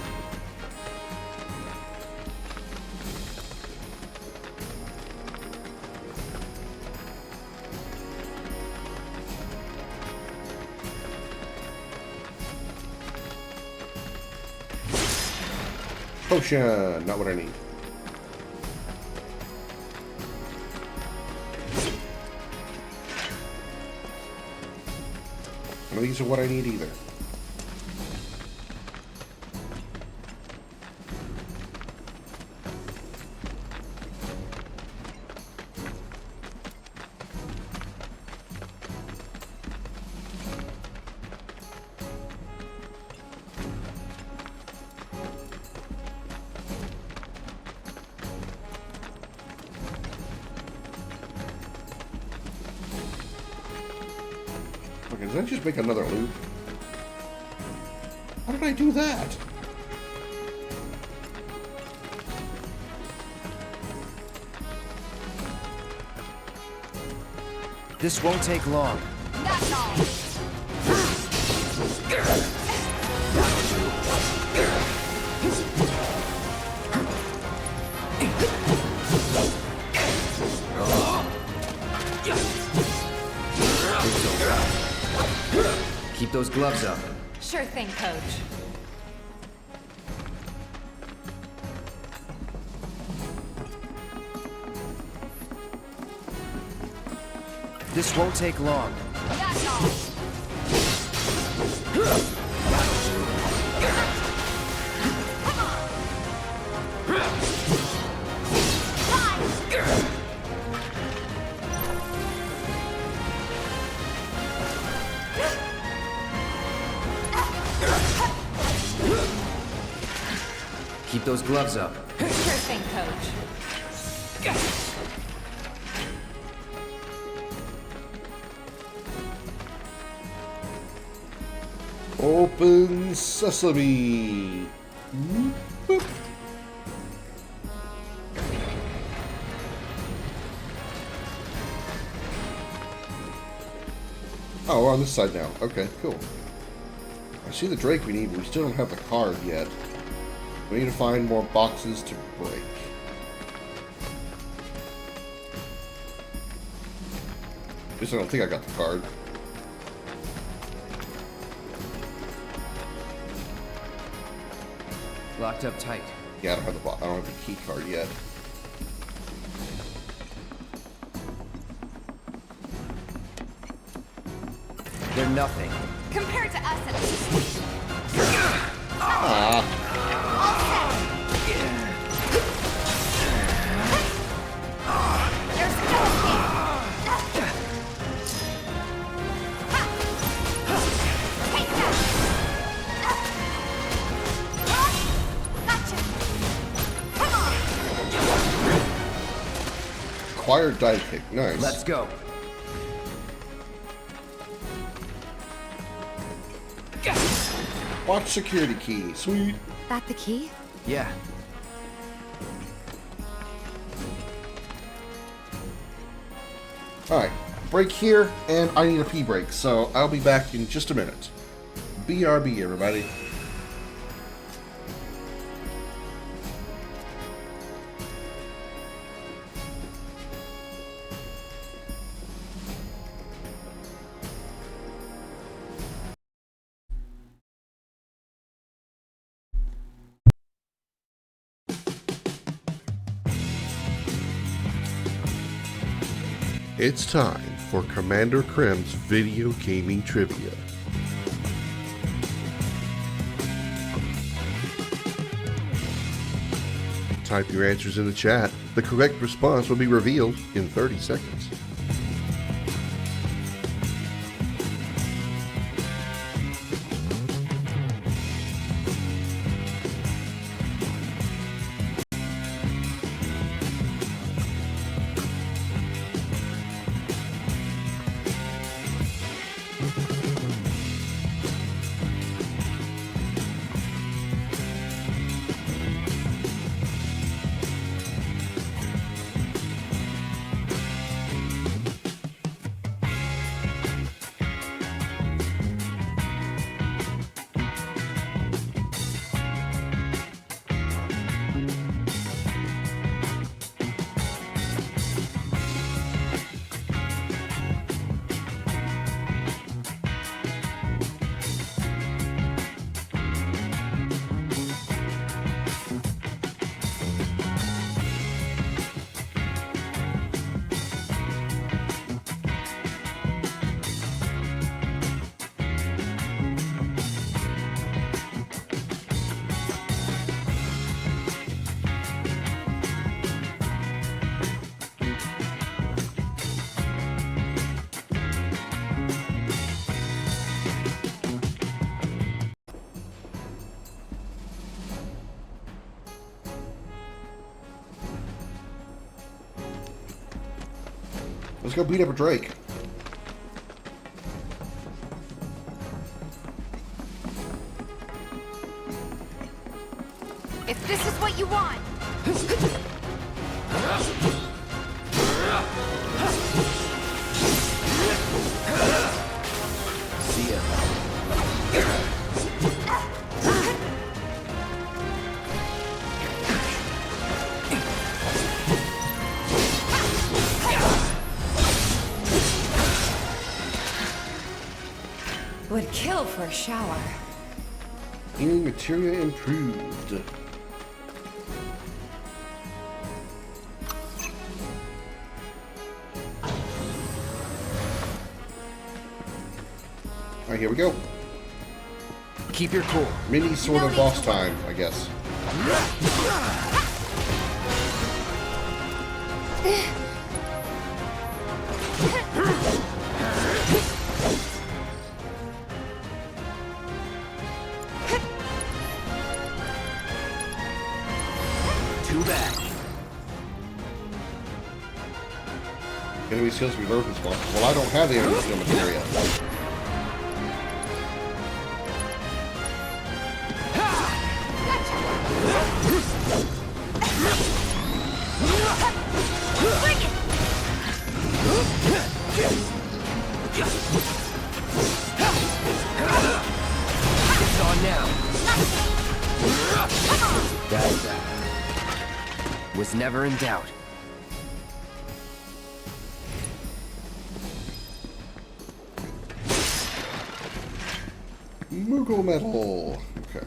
Potion, not what I need. None of these are what I need either. Okay, did I just make another loop? How did I do that? This won't take long. That's all. Keep those gloves up. Sure thing, Coach. This won't take long. That's all. Keep those gloves up. Sure thing, Coach. Open sesame. Boop. Oh, we're on this side now. Okay, cool. I see the Drake we need, but we still don't have the card yet. We need to find more boxes to break. Guess I don't think I got the card. Locked up tight. Yeah, I don't have the key card yet. They're nothing. Compared to us at least. Ah. Acquired die kick, nice. Let's go. Watch security key, sweet. That the key? Yeah. Alright, break here, and I need a pee break, so I'll be back in just a minute. BRB, everybody. It's time for Commander Krim's video gaming trivia. Type your answers in the chat. The correct response will be revealed in 30 seconds. Let's go beat up a Drake. If this is what you want. See ya. Would kill for a shower. Healing materia improved. Alright, here we go. Keep your cool. Mini sort of boss time, I guess. Too bad. Enemy skills reserve response. Well, I don't have the enemy skill materia. It's on now. That was never in doubt. Moogle metal. Okay.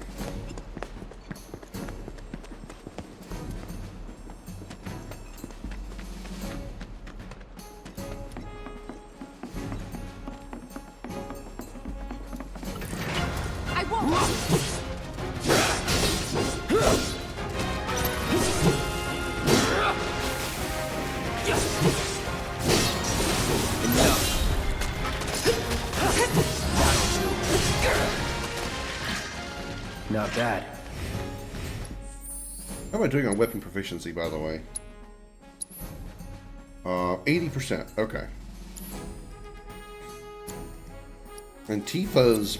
Not bad. How am I doing on weapon proficiency, by the way? 80%. Okay. And Tifa's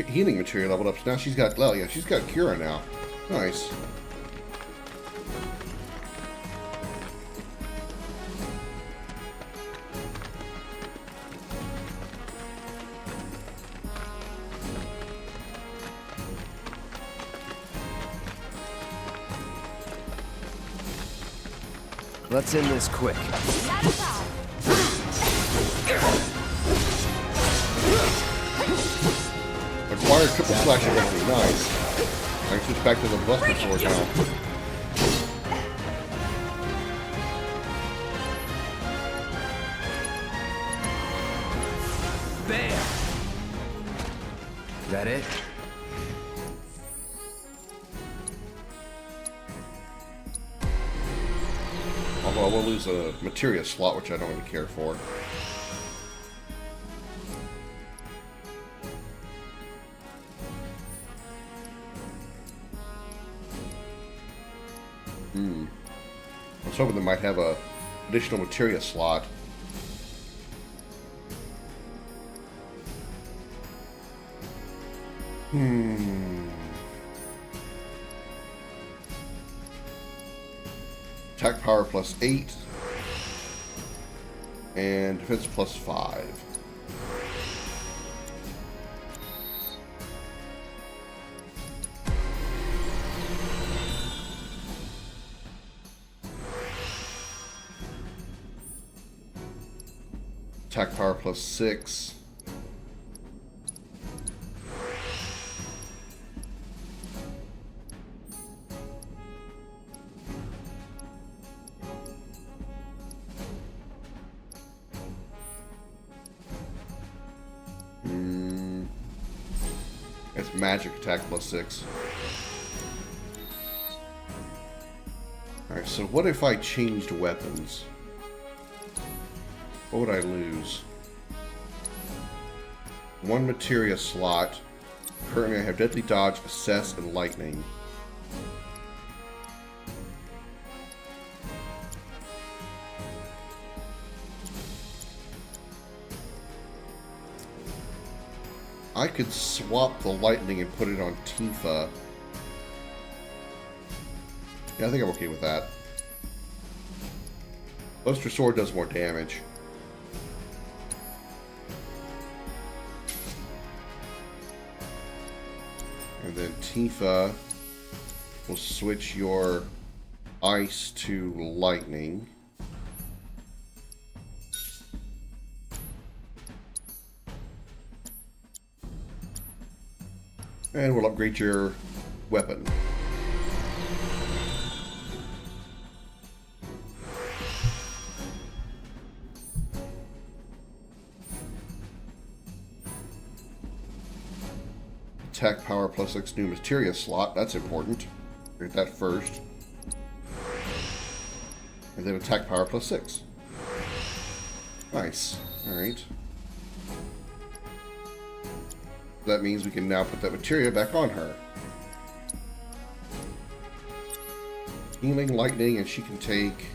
healing material leveled up. So now she's got, well, yeah, she's got Cura now. Nice. Let's end this quick. Acquired triple slash ability. Nice. I can switch back to the Buster Sword now. Bam! That it? Although I will lose a materia slot, which I don't really care for. I was hoping they might have a additional materia slot. Attack power plus 8. And defense plus 5. Attack power plus 6. It's magic attack plus 6. Alright, so what if I changed weapons? What would I lose? 1 materia slot. Currently I have deadly dodge, assess, and lightning. I could swap the lightning and put it on Tifa. Yeah, I think I'm okay with that. Buster Sword does more damage. And then Tifa will switch your ice to lightning. And we'll upgrade your weapon. Attack power plus 6 new materia slot. That's important. Get that first. And then attack power plus 6. Nice. Alright. That means we can now put that materia back on her. Healing, lightning, and she can take